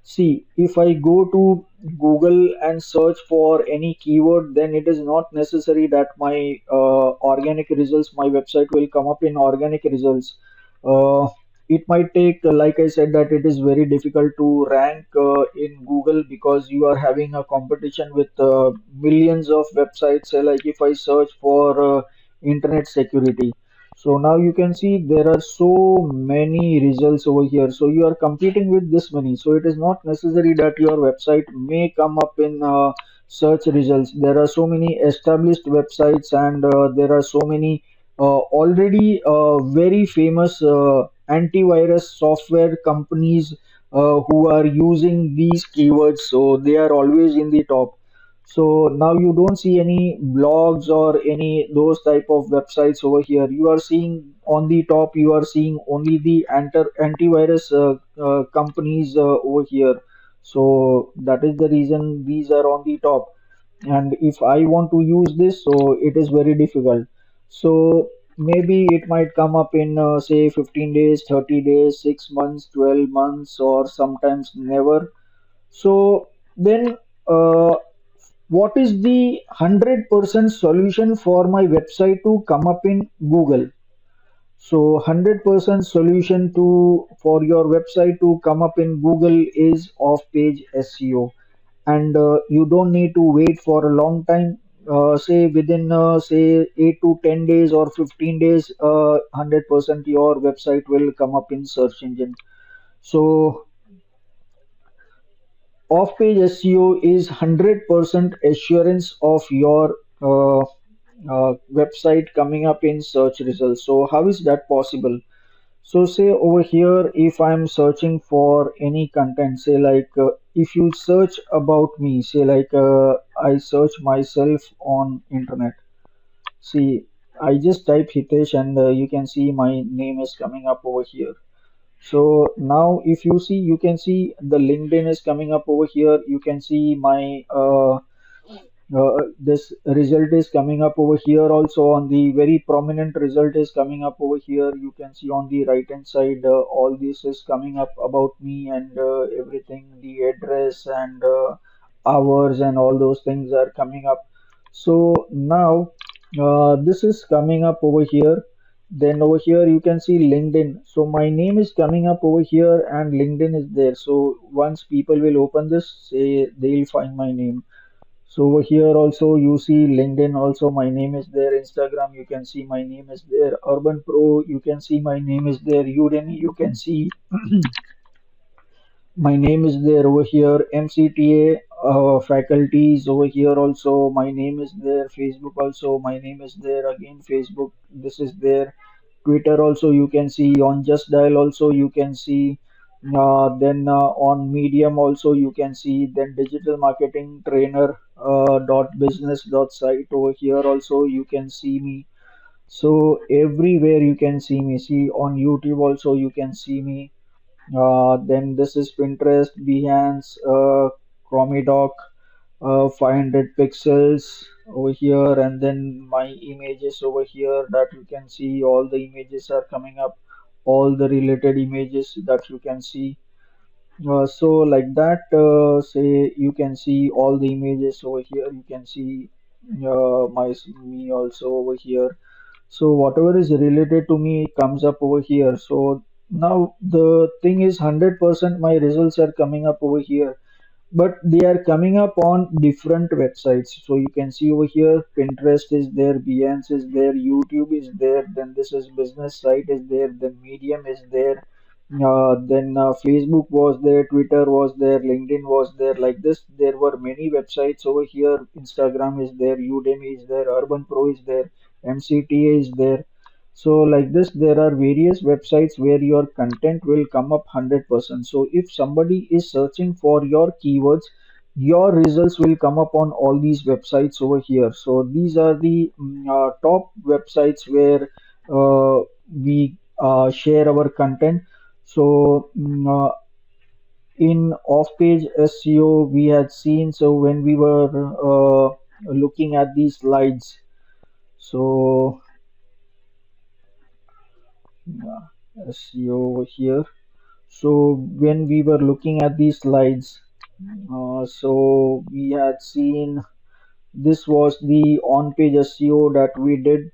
See, if I go to Google and search for any keyword, then it is not necessary that my organic results, my website will come up in organic results. Uh, it might take, like I said, that it is very difficult to rank in Google because you are having a competition with millions of websites. Like if I search for internet security, so now you can see there are so many results over here. So you are competing with this many. So it is not necessary that your website may come up in search results. There are so many established websites, and there are so many already very famous antivirus software companies who are using these keywords. So they are always in the top. So now you don't see any blogs or any those type of websites over here. You are seeing on the top, you are seeing only the antivirus companies over here. So that is the reason these are on the top. And if I want to use this, so it is very difficult. So maybe it might come up in say 15 days, 30 days, 6 months, 12 months, or sometimes never. So then what is the 100% solution for my website to come up in Google? So 100% solution to for your website to come up in Google is off-page SEO, and you don't need to wait for a long time. Say within say 8 to 10 days or 15 days, 100% your website will come up in search engine. So off-page SEO is 100% assurance of your website coming up in search results. So how is that possible? So say over here, if I'm searching for any content, say like if you search about me, say like I search myself on internet. See, I just type Hitesh, and you can see my name is coming up over here. So now if you see, you can see the LinkedIn is coming up over here. You can see my this result is coming up over here also. On the very prominent result is coming up over here. You can see on the right hand side, all this is coming up about me, and everything, the address and hours and all those things are coming up. So now this is coming up over here. Then over here you can see LinkedIn. So my name is coming up over here and LinkedIn is there. So once people will open this, say they'll find my name. So over here also you see LinkedIn also my name is there. Instagram you can see my name is there. Urban Pro you can see my name is there. Udemy you can see my name is there over here. MCTA faculties over here also. My name is there. Facebook also. My name is there. Again, Facebook. This is there. Twitter also you can see. On Just Dial also you can see. Then on Medium also you can see. Then digital marketing trainer dot business dot site over here also you can see me. So everywhere you can see me. See on YouTube also you can see me. Then this is Pinterest, Behance, Chromidoc, 500 pixels over here, and then my images over here that you can see. All the images are coming up, all the related images that you can see. So like that, say you can see all the images over here. You can see me also over here. So whatever is related to me comes up over here. So now the thing is 100% my results are coming up over here, but they are coming up on different websites. So you can see over here Pinterest is there, Behance is there, YouTube is there, then this is business site is there, then Medium is there, then Facebook was there, Twitter was there, LinkedIn was there. Like this there were many websites over here. Instagram is there, Udemy is there, Urban Pro is there, MCTA is there. So like this, there are various websites where your content will come up 100%. So if somebody is searching for your keywords, your results will come up on all these websites over here. So these are the top websites where we share our content. So in off-page SEO, we had seen. So when we were looking at these slides, so SEO over here. So when we were looking at these slides, so we had seen this was the on-page SEO that we did,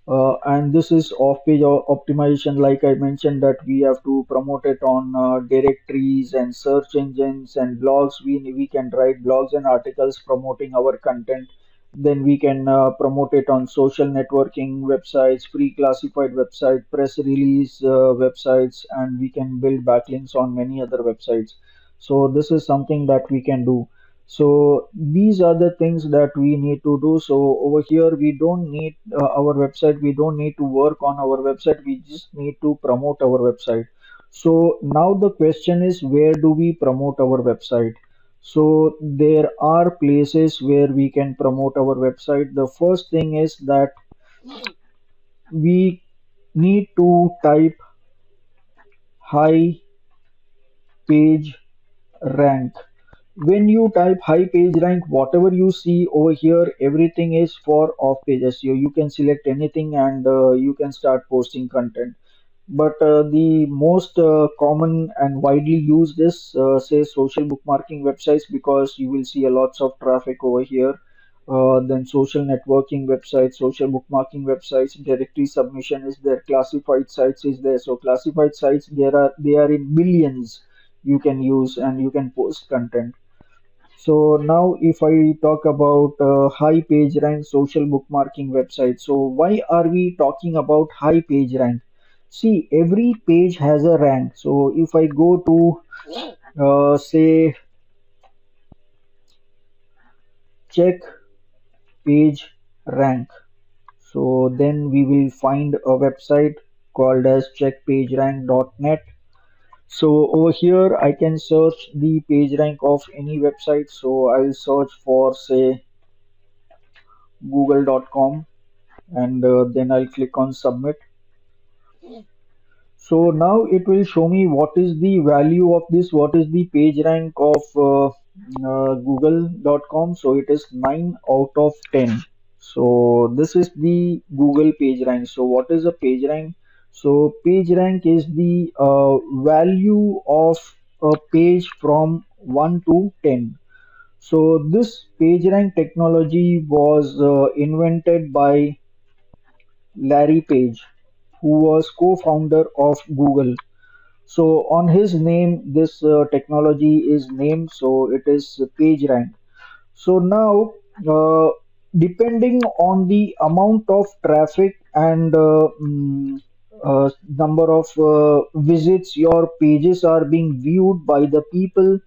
and this is off-page optimization. Like I mentioned, that we have to promote it on directories and search engines and blogs. We can write blogs and articles promoting our content. Then we can promote it on social networking websites, pre-classified websites, press release websites, and we can build backlinks on many other websites. So this is something that we can do. So these are the things that we need to do. So over here, we don't need our website. We don't need to work on our website. We just need to promote our website. So now the question is, where do we promote our website? So there are places where we can promote our website. The first thing is that we need to type high page rank. When you type high page rank, whatever you see over here, everything is for off page SEO. You can select anything and you can start posting content. But the most common and widely used is say social bookmarking websites, because you will see a lots of traffic over here. Then social networking websites, social bookmarking websites, directory submission is there, classified sites is there. So classified sites, they are in millions you can use and you can post content. So now if I talk about high page rank social bookmarking website, so why are we talking about high page rank? See, every page has a rank. So if I go to say check page rank, so then we will find a website called as checkpagerank.net. So over here I can search the page rank of any website. So I'll search for say google.com, and then I'll click on submit. So now it will show me what is the value of this, what is the page rank of google.com. So it is 9 out of 10. So this is the Google page rank. So what is a page rank? So page rank is the value of a page from 1 to 10. So this page rank technology was invented by Larry Page, who was co-founder of Google. So on his name, this technology is named. So it is PageRank. So now, depending on the amount of traffic and number of visits your pages are being viewed by the people,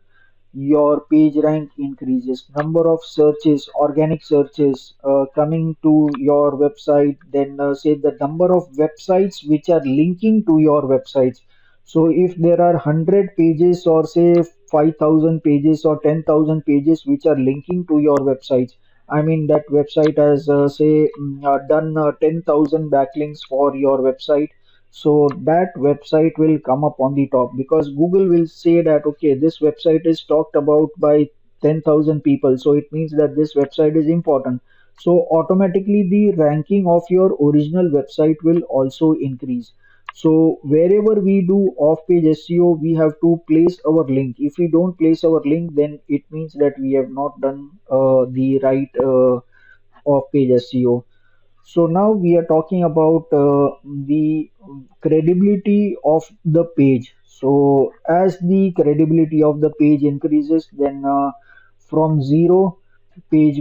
your page rank increases. Number of searches, organic searches coming to your website, then say the number of websites which are linking to your websites. So if there are 100 pages or say 5,000 pages or 10,000 pages which are linking to your websites, I mean that website has say done 10,000 backlinks for your website, so that website will come up on the top because Google will say that okay, this website is talked about by 10,000 people, so it means that this website is important. So automatically the ranking of your original website will also increase. So wherever we do off-page SEO, we have to place our link. If we don't place our link, then it means that we have not done the right off-page SEO. So now we are talking about the credibility of the page. So as the credibility of the page increases, then from zero, page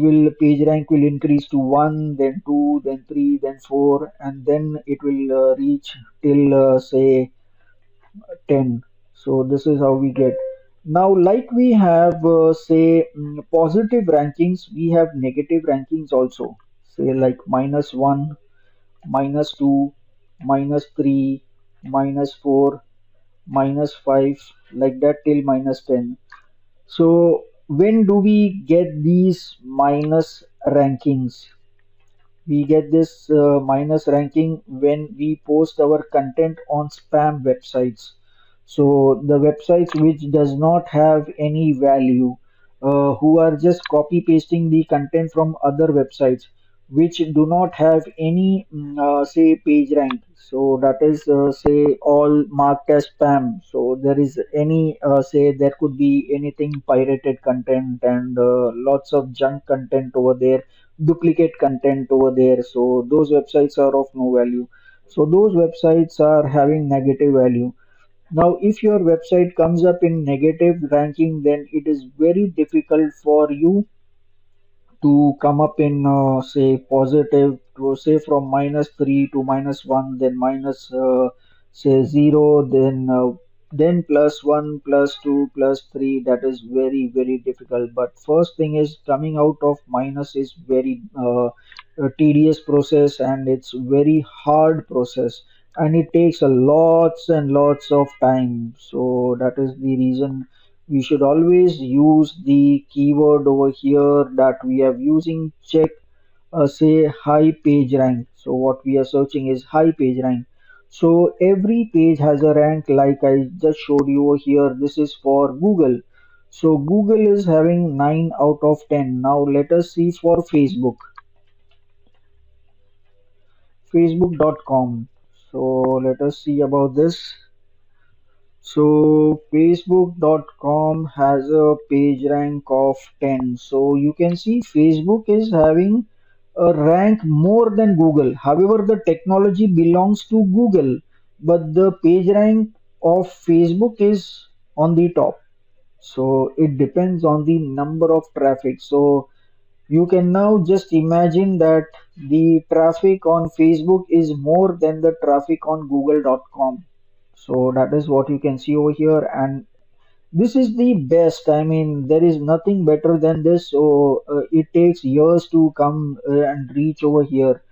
rank will increase to one, then two, then three, then four, and then it will reach till say 10. So this is how we get. Now, like we have say positive rankings, we have negative rankings also. Say like -1, -2, -3, -4, -5, like that till -10. So when do we get these minus rankings? We get this minus ranking when we post our content on spam websites. So the websites which does not have any value, who are just copy pasting the content from other websites which do not have any say page rank. So that is say all marked as spam. So there is any say there could be anything pirated content and lots of junk content over there, duplicate content over there. So those websites are of no value. So those websites are having negative value. Now, if your website comes up in negative ranking, then it is very difficult for you to come up in say positive, to say from -3 to -1, then minus say 0, then +1, +2, +3. That is very very difficult. But first thing is coming out of minus is very a tedious process, and it's very hard process, and it takes a lots and lots of time. So that is the reason we should always use the keyword over here that we are using. Check say high page rank. So what we are searching is high page rank. So every page has a rank, like I just showed you over here. This is for Google. So Google is having 9 out of 10. Now let us see for facebook.com. So let us see about this. So facebook.com has a page rank of 10. So you can see Facebook is having a rank more than Google. However, the technology belongs to Google, but the page rank of Facebook is on the top. So it depends on the number of traffic. So you can now just imagine that the traffic on Facebook is more than the traffic on google.com. So that is what you can see over here, and this is the best. I mean, there is nothing better than this. So it takes years to come and reach over here.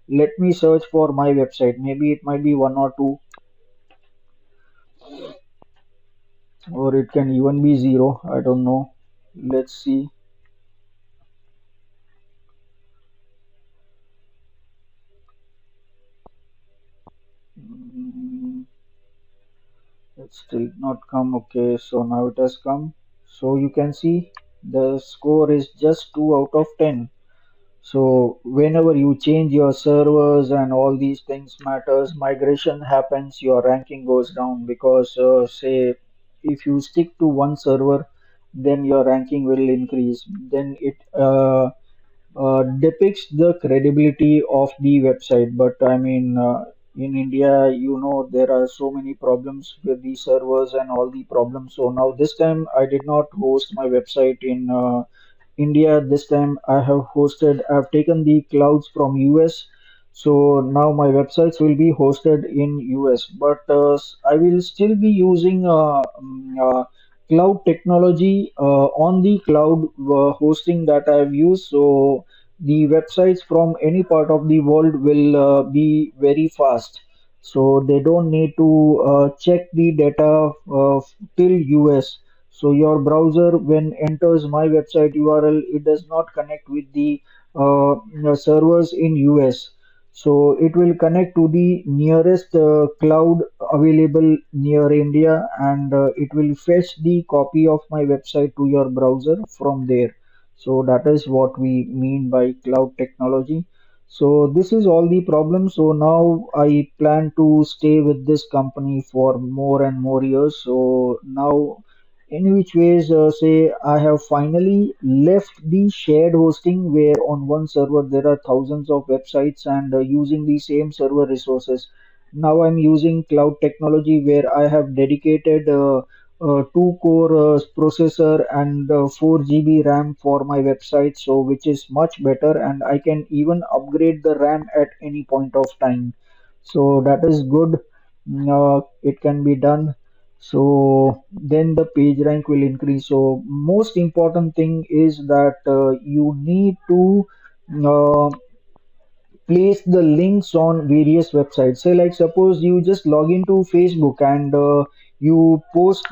Let me search for my website. Maybe it might be one or two, or it can even be zero. I don't know. Let's see. Mm, it's still not come. Okay, so now it has come. So you can see the score is just 2 out of 10. So whenever you change your servers and all these things matters, migration happens, your ranking goes down because say if you stick to one server, then your ranking will increase. Then it depicts the credibility of the website. But I mean, in India, there are so many problems with the servers and all the problems. So now this time I did not host my website in India. This time I've taken the clouds from US. So now my websites will be hosted in US, but I will still be using cloud technology on the cloud hosting that I've used. So the websites from any part of the world will be very fast. So they don't need to check the data till US. So your browser, when enters my website URL, it does not connect with the servers in US. So it will connect to the nearest cloud available near India, and it will fetch the copy of my website to your browser from there. So that is what we mean by cloud technology. So this is all the problem. So now I plan to stay with this company for more and more years. So now in which ways, say I have finally left the shared hosting where on one server there are thousands of websites and using the same server resources. Now I'm using cloud technology where I have dedicated two core processor and 4 GB RAM for my website, so which is much better, and I can even upgrade the RAM at any point of time. So that is good. It can be done. So then the page rank will increase. So most important thing is that you need to uh, place the links on various websites. Say like suppose you just log into Facebook and you post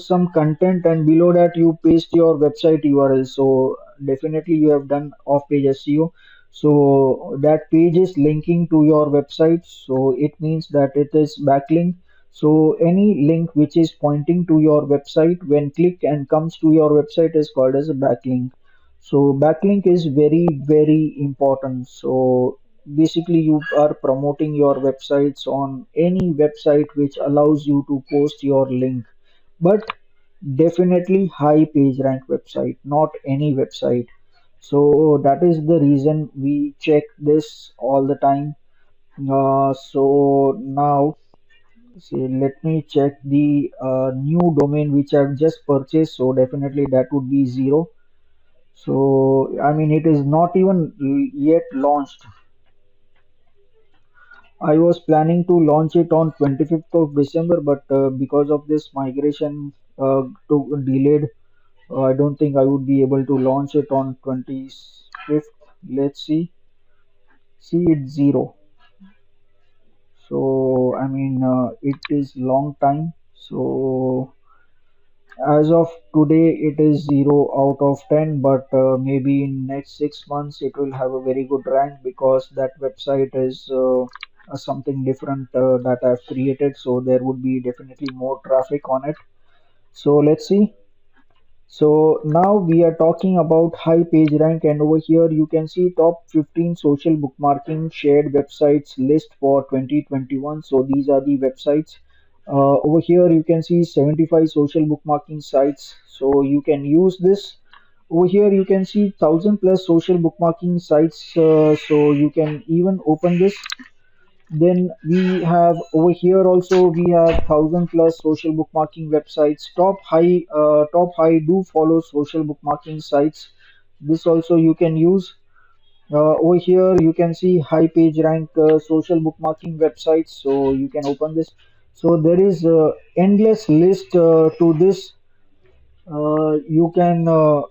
some content, and below that you paste your website URL. So definitely you have done off page SEO. So that page is linking to your website. So it means that it is backlink. So any link which is pointing to your website when click and comes to your website is called as a backlink. So backlink is very, very important. So basically you are promoting your websites on any website which allows you to post your link. But definitely high page rank website, not any website. So that is the reason we check this all the time. So now see, let me check the new domain which I've just purchased. So definitely that would be zero. So, I mean, it is not even yet launched. I was planning to launch it on 25th of December, but because of this migration delayed, I don't think I would be able to launch it on 25th. Let's see. See, it's zero. So, I mean, it is long time. So, as of today, it is 0 out of 10, but maybe in next 6 months it will have a very good rank because that website is something different that I've created. So there would be definitely more traffic on it. So let's see. So now we are talking about high page rank, and over here you can see top 15 social bookmarking shared websites list for 2021. So these are the websites. Over here you can see 75 social bookmarking sites. So you can use this. Over here you can see 1000 plus social bookmarking sites. So you can even open this. Then we have over here also we have 1000 plus social bookmarking websites. Top high do follow social bookmarking sites. This also you can use. Over here you can see high page rank social bookmarking websites. So you can open this. So there is endless list to this. You can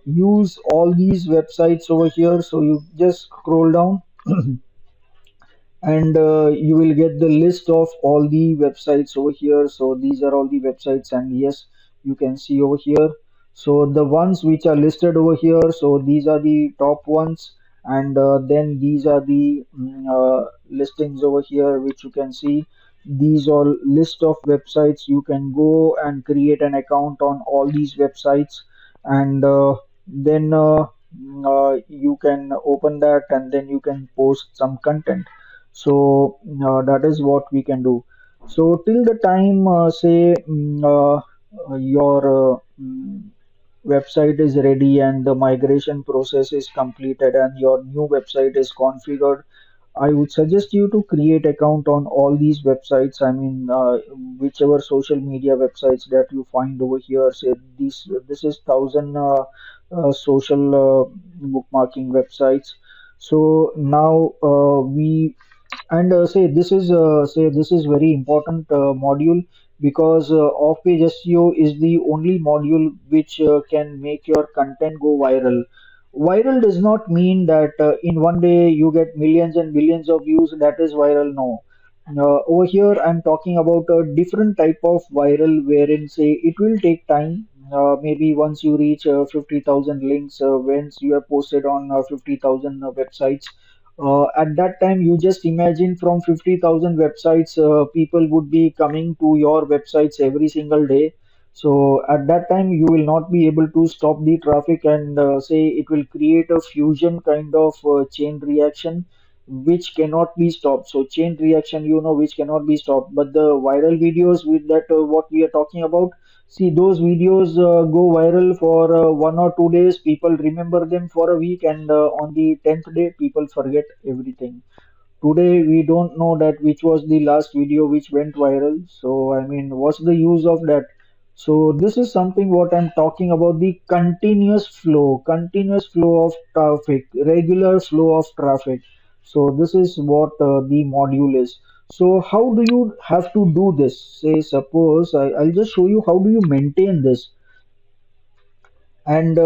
use all these websites over here. So you just scroll down and you will get the list of all the websites over here. So these are all the websites, and yes, you can see over here. So the ones which are listed over here, so these are the top ones, and then these are the listings over here which you can see. These all list of websites. You can go and create an account on all these websites, and then you can open that, and then you can post some content. So that is what we can do. So till the time say your website is ready and the migration process is completed and your new website is configured, I would suggest you to create account on all these websites. I mean, whichever social media websites that you find over here. Say this is 1000 social bookmarking websites. So now we and say this is very important module. because off-page SEO is the only module which can make your content go viral. Viral does not mean that in one day you get millions and billions of views, that is viral. No. Over here, I'm talking about a different type of viral wherein, say, it will take time. Maybe once you reach 50,000 links, once you have posted on 50,000 websites, at that time, you just imagine from 50,000 websites, people would be coming to your websites every single day. So at that time, you will not be able to stop the traffic, and say it will create a fusion kind of chain reaction which cannot be stopped. So chain reaction, which cannot be stopped. But the viral videos with that, what we are talking about, see those videos go viral for 1 or 2 days. People remember them for a week, and on the 10th day, people forget everything. Today we don't know that which was the last video which went viral. So I mean, what's the use of that? So this is something what I'm talking about, the continuous flow of traffic, regular flow of traffic. So this is what the module is. So how do you have to do this? Say suppose I'll just show you how do you maintain this. And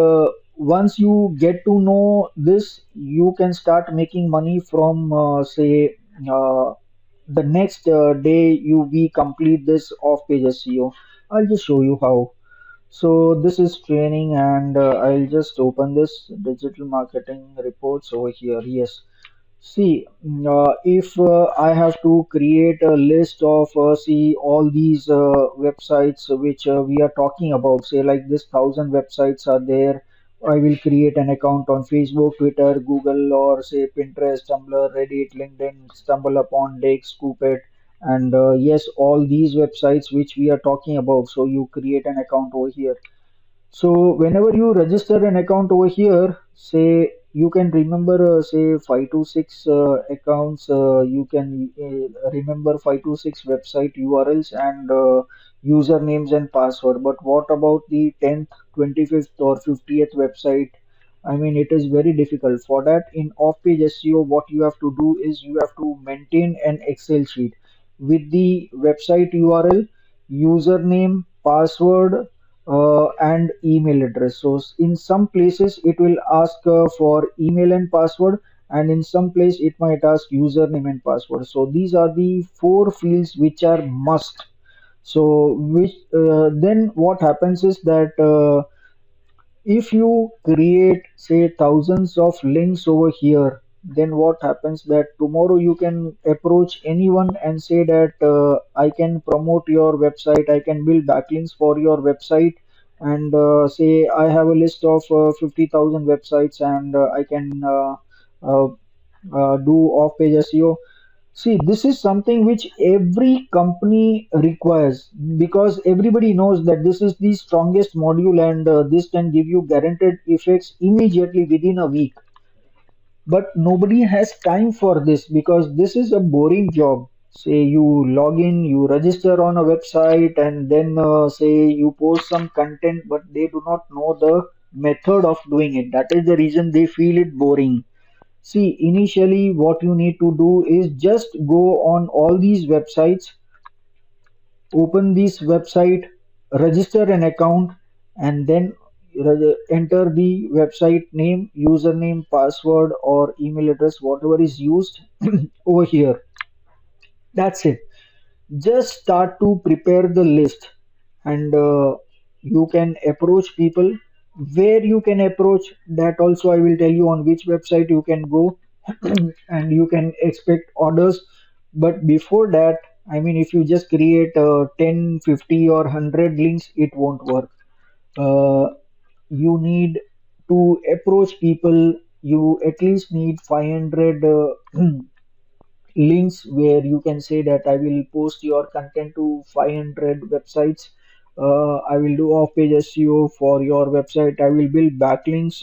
once you get to know this, you can start making money from say the next day you we complete this off page SEO. I'll just show you how. So this is training, and I'll just open this digital marketing reports over here. Yes. See, if I have to create a list of, see, all these websites which we are talking about, say like this 1,000 websites are there, I will create an account on Facebook, Twitter, Google, or say Pinterest, Tumblr, Reddit, LinkedIn, Stumble Upon, Dix, Scoopit, and yes, all these websites which we are talking about. So you create an account over here. So whenever you register an account over here, say you can remember say 5 to 6 accounts. You can remember 5 to 6 website URLs and usernames and password. But what about the 10th, 25th, or 50th website? I mean, it is very difficult. For that, in off-page SEO, what you have to do is you have to maintain an Excel sheet with the website URL, username, password, and email address. So in some places it will ask for email and password, and in some place it might ask username and password. So these are the four fields which are must. So which then what happens is that if you create say thousands of links over here, then what happens that tomorrow you can approach anyone and say that I can promote your website, I can build backlinks for your website, and say I have a list of 50,000 websites, and I can uh, do off-page SEO. See, this is something which every company requires, because everybody knows that this is the strongest module, and this can give you guaranteed effects immediately within a week. But nobody has time for this because this is a boring job. Say you log in, you register on a website, and then say you post some content, but they do not know the method of doing it. That is the reason they feel it boring. See, initially, what you need to do is just go on all these websites, open this website, register an account, and then enter the website name, username, password, or email address, whatever is used over here. That's it. Just start to prepare the list, and you can approach people. Where you can approach, that also I will tell you on which website you can go, and you can expect orders. But before that, I mean, if you just create 10, 50, or 100 links, it won't work. uh, you need to approach people. You at least need 500 links where you can say that I will post your content to 500 websites. I will do off page SEO for your website. I will build backlinks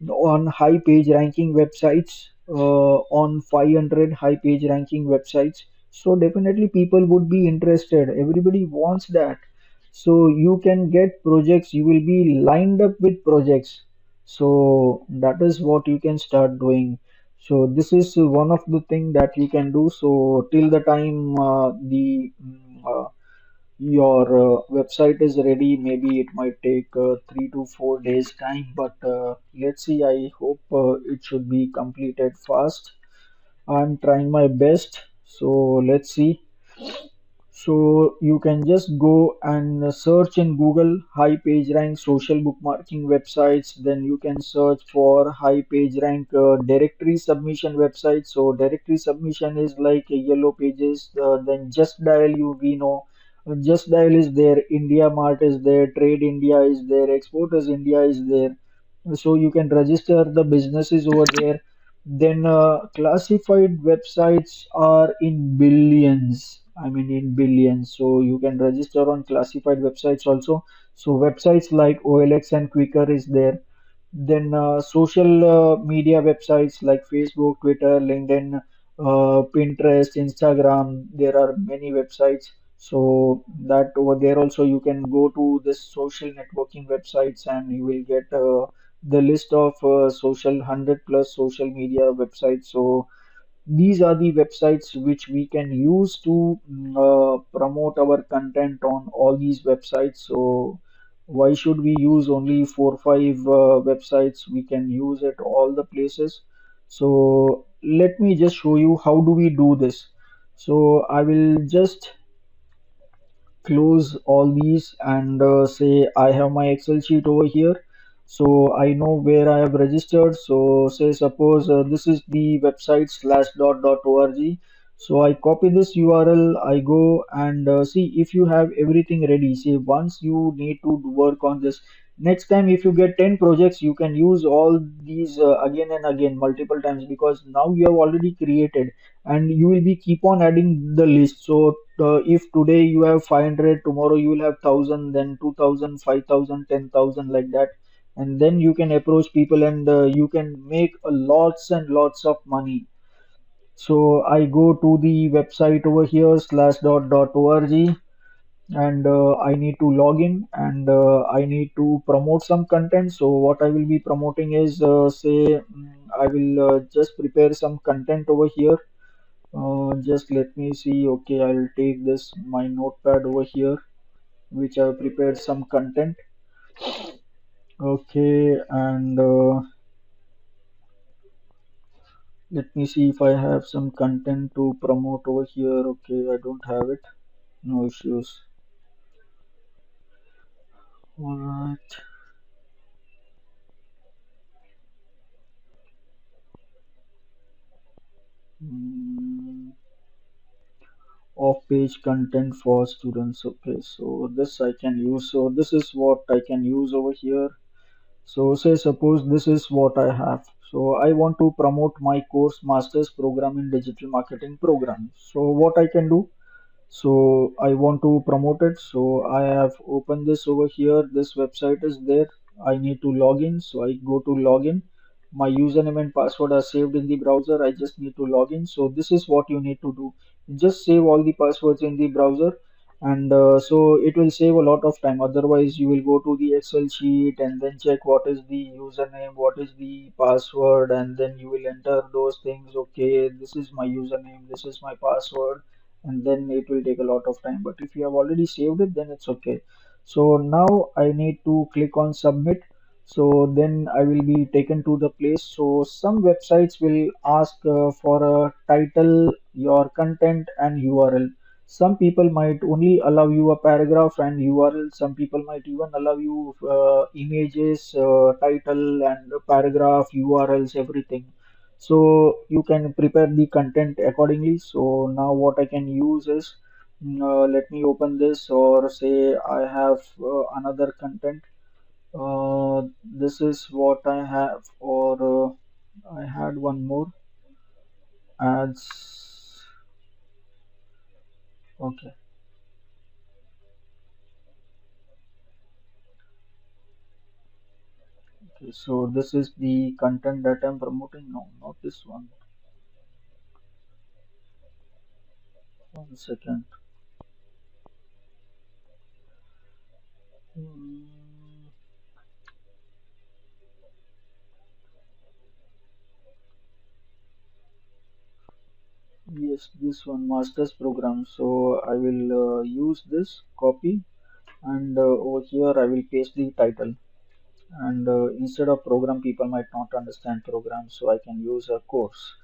on high page ranking websites, on 500 high page ranking websites. So definitely people would be interested. Everybody wants that. So you can get projects, you will be lined up with projects. So that is what you can start doing. So this is one of the thing that you can do. So till the time your website is ready. Maybe it might take 3 to 4 days time, but let's see. I hope it should be completed fast. I'm trying my best. So let's see. So you can just go and search in Google high page rank social bookmarking websites. Then you can search for high page rank directory submission websites. So directory submission is like a yellow pages. Then Just Dial, we know. Just Dial is there. India Mart is there. Trade India is there. Exporters India is there. So you can register the businesses over there. Then classified websites are in billions. I mean in billions. So you can register on classified websites also. So websites like OLX and Quicker is there. Then social media websites like Facebook, Twitter, LinkedIn, Pinterest, Instagram. There are many websites. So that over there also you can go to this social networking websites and you will get the list of social 100 plus social media websites. So these are the websites which we can use to promote our content on all these websites. So why should we use only 4 5 websites? We can use it all the places. So let me just show you how do we do this. So I will just close all these and say I have my Excel sheet over here. So I know where I have registered. So say suppose this is the website slash dot org. So I copy this URL, I go and see if you have everything ready. See, once you need to work on this, next time if you get 10 projects, you can use all these again and again multiple times because now you have already created and you will be keep on adding the list. So if today you have 500, tomorrow you will have 1000, then 2000, 5000, 10,000, like that. And then you can approach people and you can make lots and lots of money. So I go to the website over here slash dot org and I need to log in and I need to promote some content. So what I will be promoting is say I will just prepare some content over here. Just let me see. Okay, I'll take this my notepad over here, which I've prepared some content. Okay, and let me see if I have some content to promote over here. Okay, I don't have it. No issues. All right. Mm, Off-page content for students. Okay, so this I can use. So this is what I can use over here. So say suppose this is what I have. So I want to promote my course master's program in digital marketing program. So what I can do? So I want to promote it. So I have opened this over here. This website is there. I need to log in. So I go to login. My username and password are saved in the browser. I just need to log in. So this is what you need to do. Just save all the passwords in the browser and so it will save a lot of time. Otherwise you will go to the Excel sheet and then check what is the username, what is the password, and then you will enter those things. Okay, this is my username, this is my password, and then it will take a lot of time. But if you have already saved it, then it's okay. So now I need to click on submit. So then I will be taken to the place. So some websites will ask for a title, your content, and URL. Some people might only allow you a paragraph and URL. Some people might even allow you images, title, and paragraph, URLs, everything. So you can prepare the content accordingly. So now what I can use is let me open this or say I have another content. This is what I have, or I had one more ads. Okay. Okay, so this is the content that I'm promoting. No, not this one. One second. Hmm, Yes, this one masters program. So I will use this copy, and over here I will paste the title. And instead of program, people might not understand program, so I can use a course.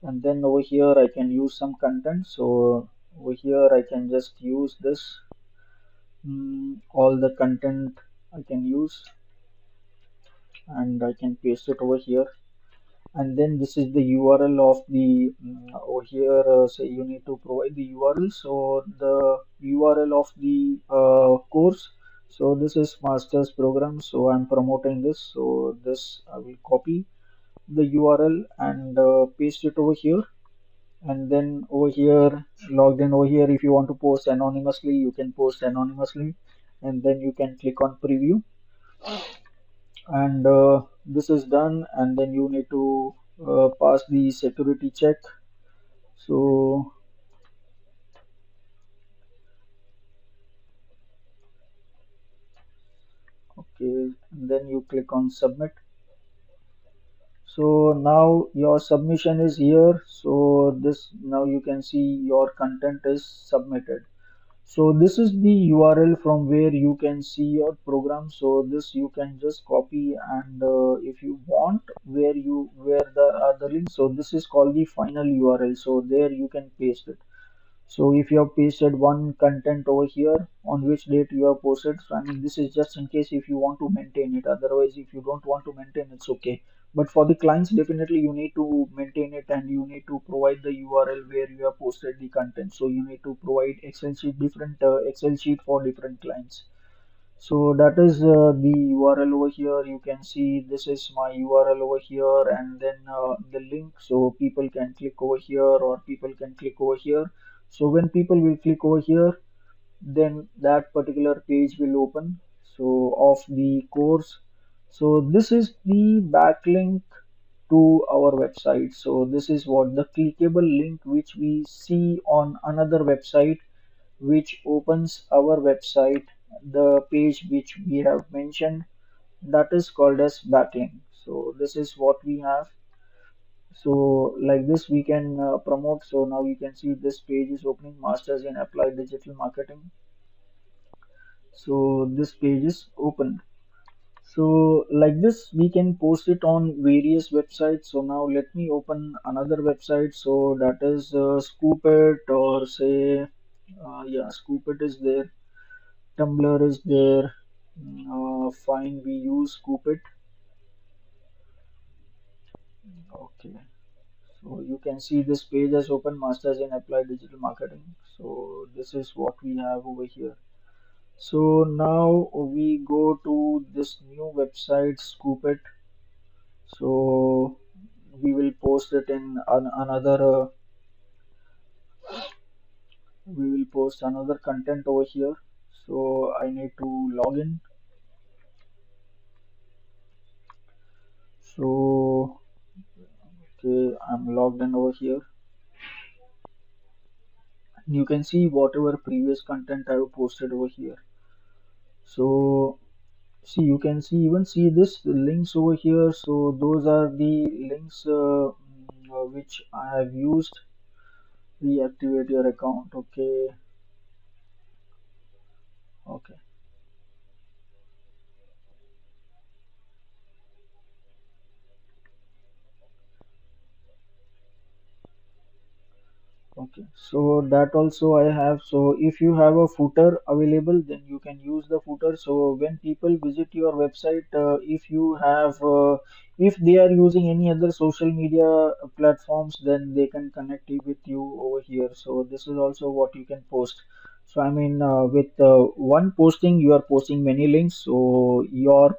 And then over here I can use some content. So over here I can just use this, all the content I can use, and I can paste it over here. And then this is the URL of the, over here, say you need to provide the URL. So the URL of the course, so this is master's program, so I'm promoting this. So this I will copy the URL and paste it over here. And then over here, logged in over here, if you want to post anonymously, you can post anonymously. And then you can click on preview, and this is done. And then you need to pass the security check. So okay, and then you click on submit. So now your submission is here. So this, now you can see your content is submitted. So this is the URL from where you can see your program. So this you can just copy, and if you want, where the other link. So this is called the final URL. So there you can paste it. So if you have pasted one content over here, on which date you have posted, so I mean this is just in case if you want to maintain it. Otherwise, if you don't want to maintain, it's okay. But for the clients, definitely you need to maintain it, and you need to provide the URL where you have posted the content. So you need to provide Excel sheet, different Excel sheet for different clients. So that is the URL over here. You can see this is my URL over here, and then the link. So people can click over here, or people can click over here. So when people will click over here, then that particular page will open. So of the course. So this is the backlink to our website. So this is what the clickable link which we see on another website, which opens our website, the page which we have mentioned, that is called as backlink. So this is what we have. So like this we can promote. So now you can see this page is opening, masters in applied digital marketing. So this page is open. So like this we can post it on various websites. So now let me open another website. So that is Scoopit, or say yeah, Scoopit is there. Tumblr is there. Fine, we use Scoopit. Okay, so you can see this page has open, Masters in Applied Digital Marketing. So this is what we have over here. So now we go to this new website, Scoopit. So we will post it in another. We will post another content over here. So I need to log in. So okay, I'm logged in over here. You can see whatever previous content I have posted over here. So see, you can see, even see this links over here. So those are the links which I have used. Reactivate your account. Okay, okay. Okay, so that also I have. So if you have a footer available, then you can use the footer. So when people visit your website, if you have, if they are using any other social media platforms, then they can connect with you over here. So this is also what you can post. So I mean, with one posting, you are posting many links. So your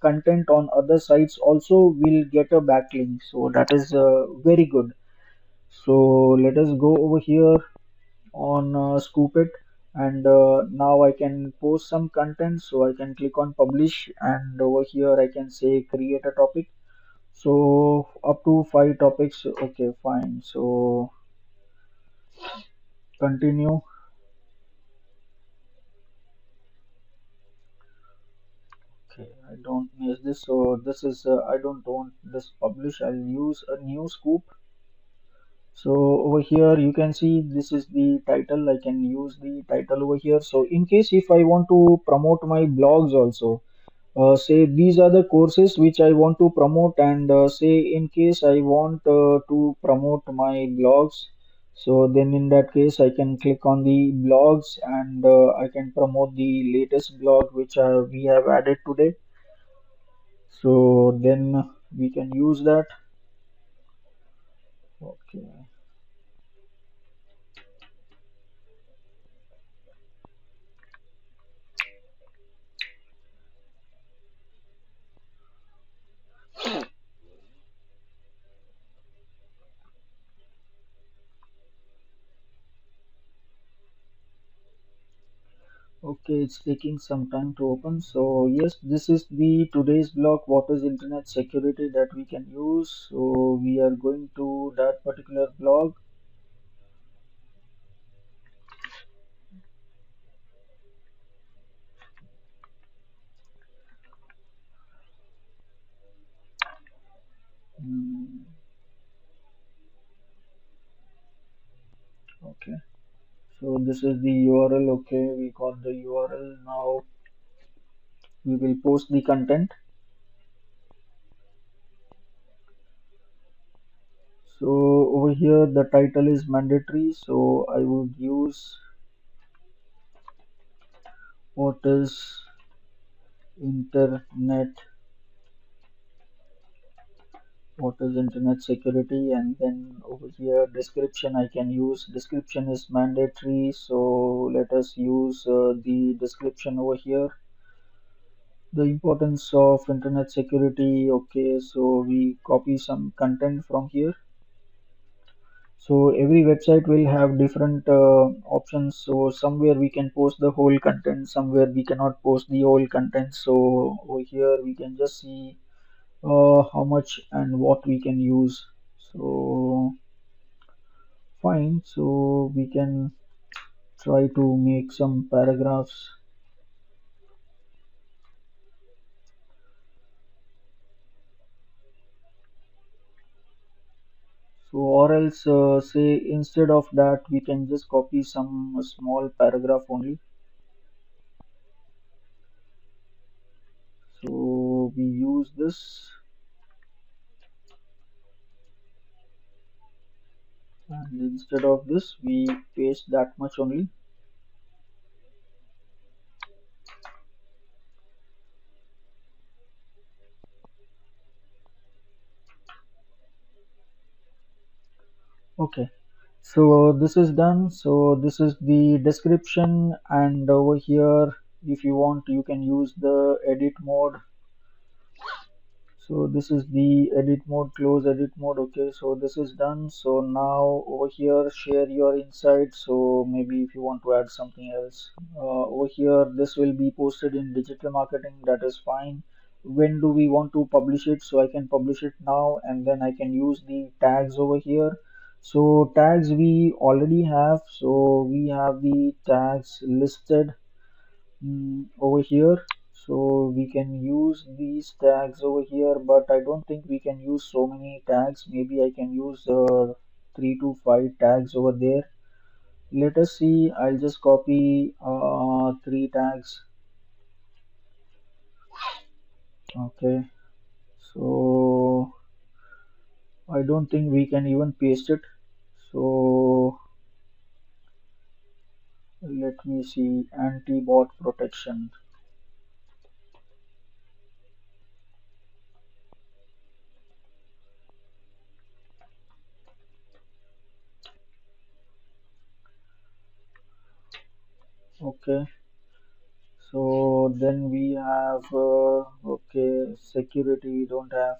content on other sites also will get a backlink. So that is very good. So let us go over here on Scoopit, and now I can post some content. So I can click on publish, and over here I can say create a topic. So up to 5 topics. Okay, fine. So continue. Okay, I don't miss this. So this is I don't want this publish. I'll use a new scoop. So over here you can see this is the title. I can use the title over here. So in case if I want to promote my blogs also, say these are the courses which I want to promote, and say in case I want to promote my blogs, so then in that case I can click on the blogs, and I can promote the latest blog which we have added today. So then we can use that. Okay. Okay, it's taking some time to open. So yes, this is the today's blog. What is internet security that we can use? So we are going to that particular blog. Hmm, okay. So this is the URL. Okay, we got the URL. Now we will post the content. So over here the title is mandatory. So I would use what is internet what is internet security, and then over here description I can use. Description is mandatory, so let us use the description over here. The importance of internet security. Okay, so we copy some content from here. So every website will have different options. So somewhere we can post the whole content, somewhere we cannot post the whole content. So over here we can just see how much and what we can use. So fine, so we can try to make some paragraphs. So or else say instead of that we can just copy some small paragraph only. So we use this, and instead of this we paste that much only. Okay, so this is done. So this is the description, and over here if you want you can use the edit mode. So this is the edit mode, close edit mode. Okay, so this is done. So now over here share your insights. So maybe if you want to add something else over here, this will be posted in digital marketing. That is fine. When do we want to publish it? So I can publish it now, and then I can use the tags over here. So tags we already have. So we have the tags listed over here. So we can use these tags over here, but I don't think we can use so many tags. Maybe I can use 3 to 5 tags over there. Let us see. I'll just copy 3 tags. Okay, so I don't think we can even paste it. So let me see. Anti-bot protection. Okay, so then we have okay, security we don't have,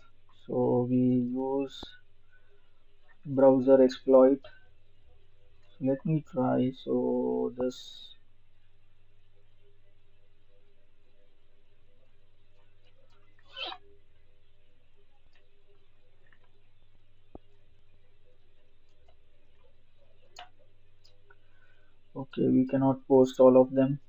so we use browser exploit. So let me try. So this, okay, we cannot post all of them.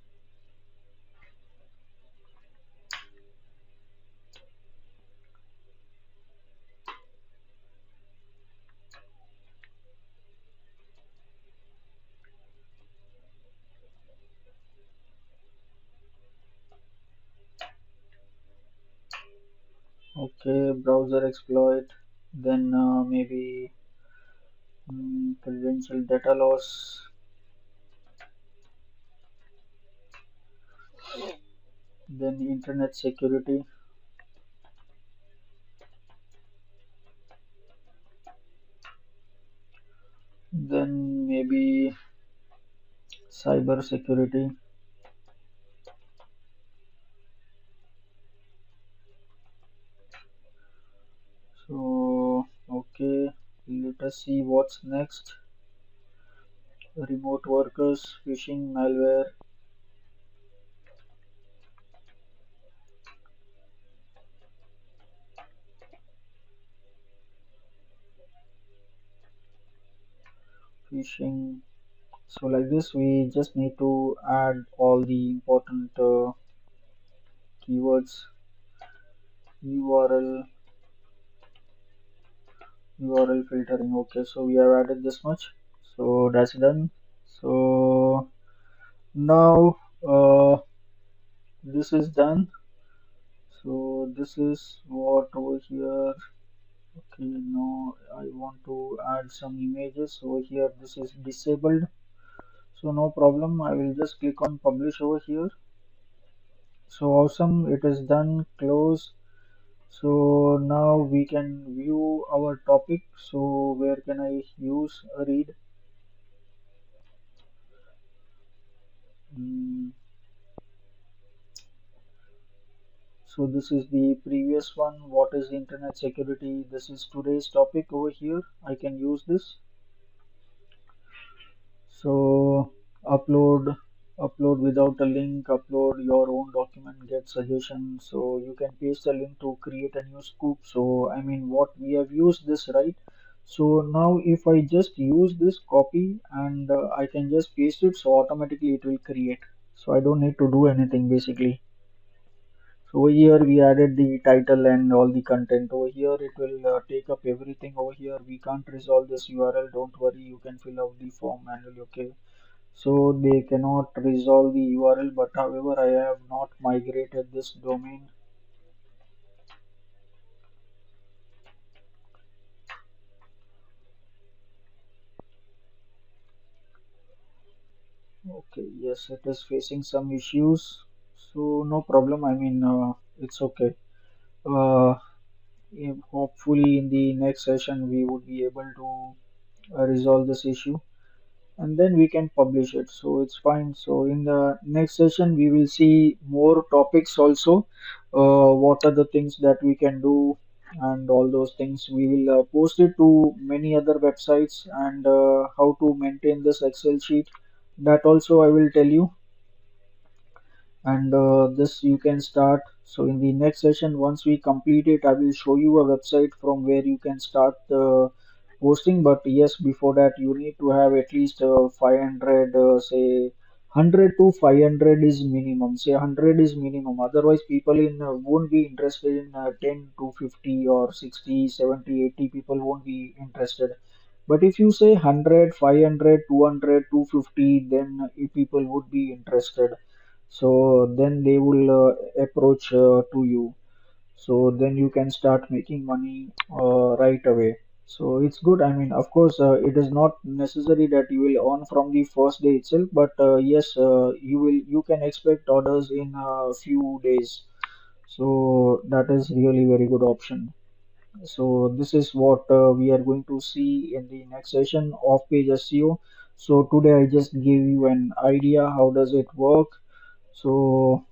Okay, browser exploit. Then maybe credential data loss. Then internet security. Then maybe cyber security. So, okay, let us see what's next. Remote workers, phishing, malware, phishing. So, like this, we just need to add all the important keywords, URL, URL filtering. Okay, so we have added this much. So, that's done. So, now this is done. So, this is what over here. Okay, now I want to add some images over here. This is disabled, so no problem. I will just click on publish over here. So awesome, it is done. Close. So now we can view our topic. So where can I use a read? Mm, so this is the previous one. What is internet security? This is today's topic over here. I can use this. So upload without a link, upload your own document, get suggestion. So you can paste a link to create a new scoop. So I mean what we have used this, right? So now if I just use this copy and I can just paste it, so automatically it will create. So I don't need to do anything basically. So over here we added the title and all the content. Over here it will take up everything over here. We can't resolve this URL. Don't worry, you can fill out the form manually. Okay. So they cannot resolve the URL, but however I have not migrated this domain. Okay, yes, it is facing some issues, so no problem. I mean, it's okay. uh, Hopefully in the next session we would be able to resolve this issue, and then we can publish it, so it's fine. So in the next session we will see more topics also, what are the things that we can do and all those things. We will post it to many other websites, and how to maintain this Excel sheet, that also I will tell you. And this you can start. So in the next session, once we complete it, I will show you a website from where you can start posting. But yes, before that you need to have at least 500, say 100 to 500 is minimum. Say 100 is minimum, otherwise people in won't be interested in 10 to 50 or 60, 70, 80 people won't be interested. But if you say 100, 500, 200, 250, then people would be interested. So then they will approach to you. So then you can start making money right away. So it's good. I mean, of course, it is not necessary that you will earn from the first day itself, but yes, you can expect orders in a few days. So that is really very good option. So this is what we are going to see in the next session of page SEO. So today I just gave you an idea how does it work. So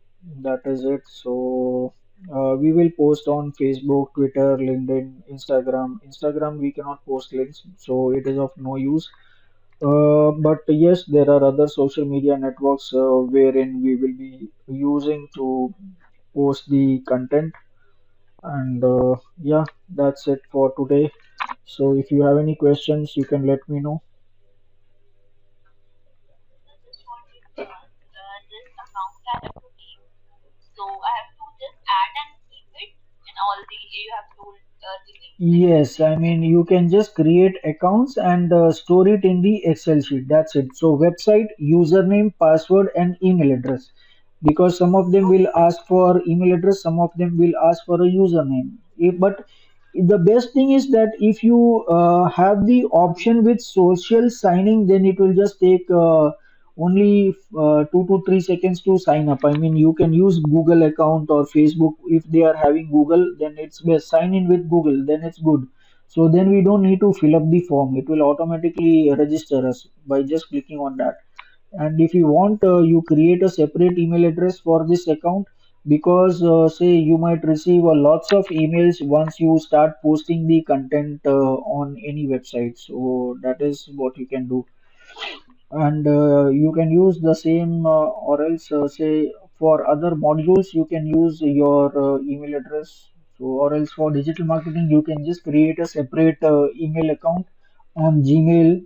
that is it. So we will post on Facebook, Twitter, LinkedIn, Instagram. Instagram we cannot post links, so it is of no use. But yes, there are other social media networks wherein we will be using to post the content. And yeah, that's it for today. So if you have any questions, you can let me know. Yes, I mean you can just create accounts and store it in the Excel sheet. That's it. So website, username, password, and email address. Because some of them will ask for email address, some of them will ask for a username. But the best thing is that if you have the option with social signing, then it will just take only 2 to 3 seconds to sign up. I mean, you can use Google account or Facebook. If they are having Google, then it's best. Sign in with Google, then it's good. So then we don't need to fill up the form. It will automatically register us by just clicking on that. And if you want, you create a separate email address for this account, because say you might receive lots of emails once you start posting the content on any website. So that is what you can do. And you can use the same, or else say for other modules you can use your email address. So or else for digital marketing you can just create a separate email account on Gmail,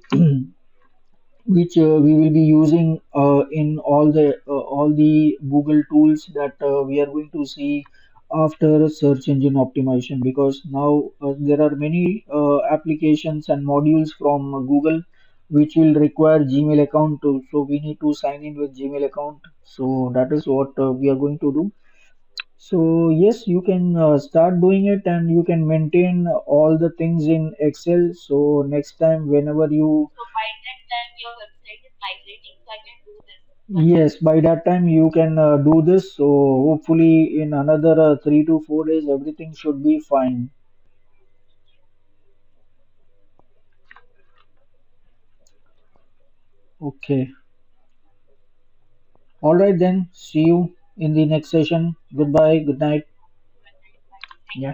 which we will be using in all the Google tools that we are going to see after search engine optimization. Because now there are many applications and modules from Google which will require Gmail account too. So we need to sign in with Gmail account. So that is what we are going to do. So yes, you can start doing it, and you can maintain all the things in Excel. So next time, whenever you yes, by that time you can do this. So hopefully in another 3 to 4 days, everything should be fine. Okay. All right then. See you in the next session. Goodbye. Good night. Yeah.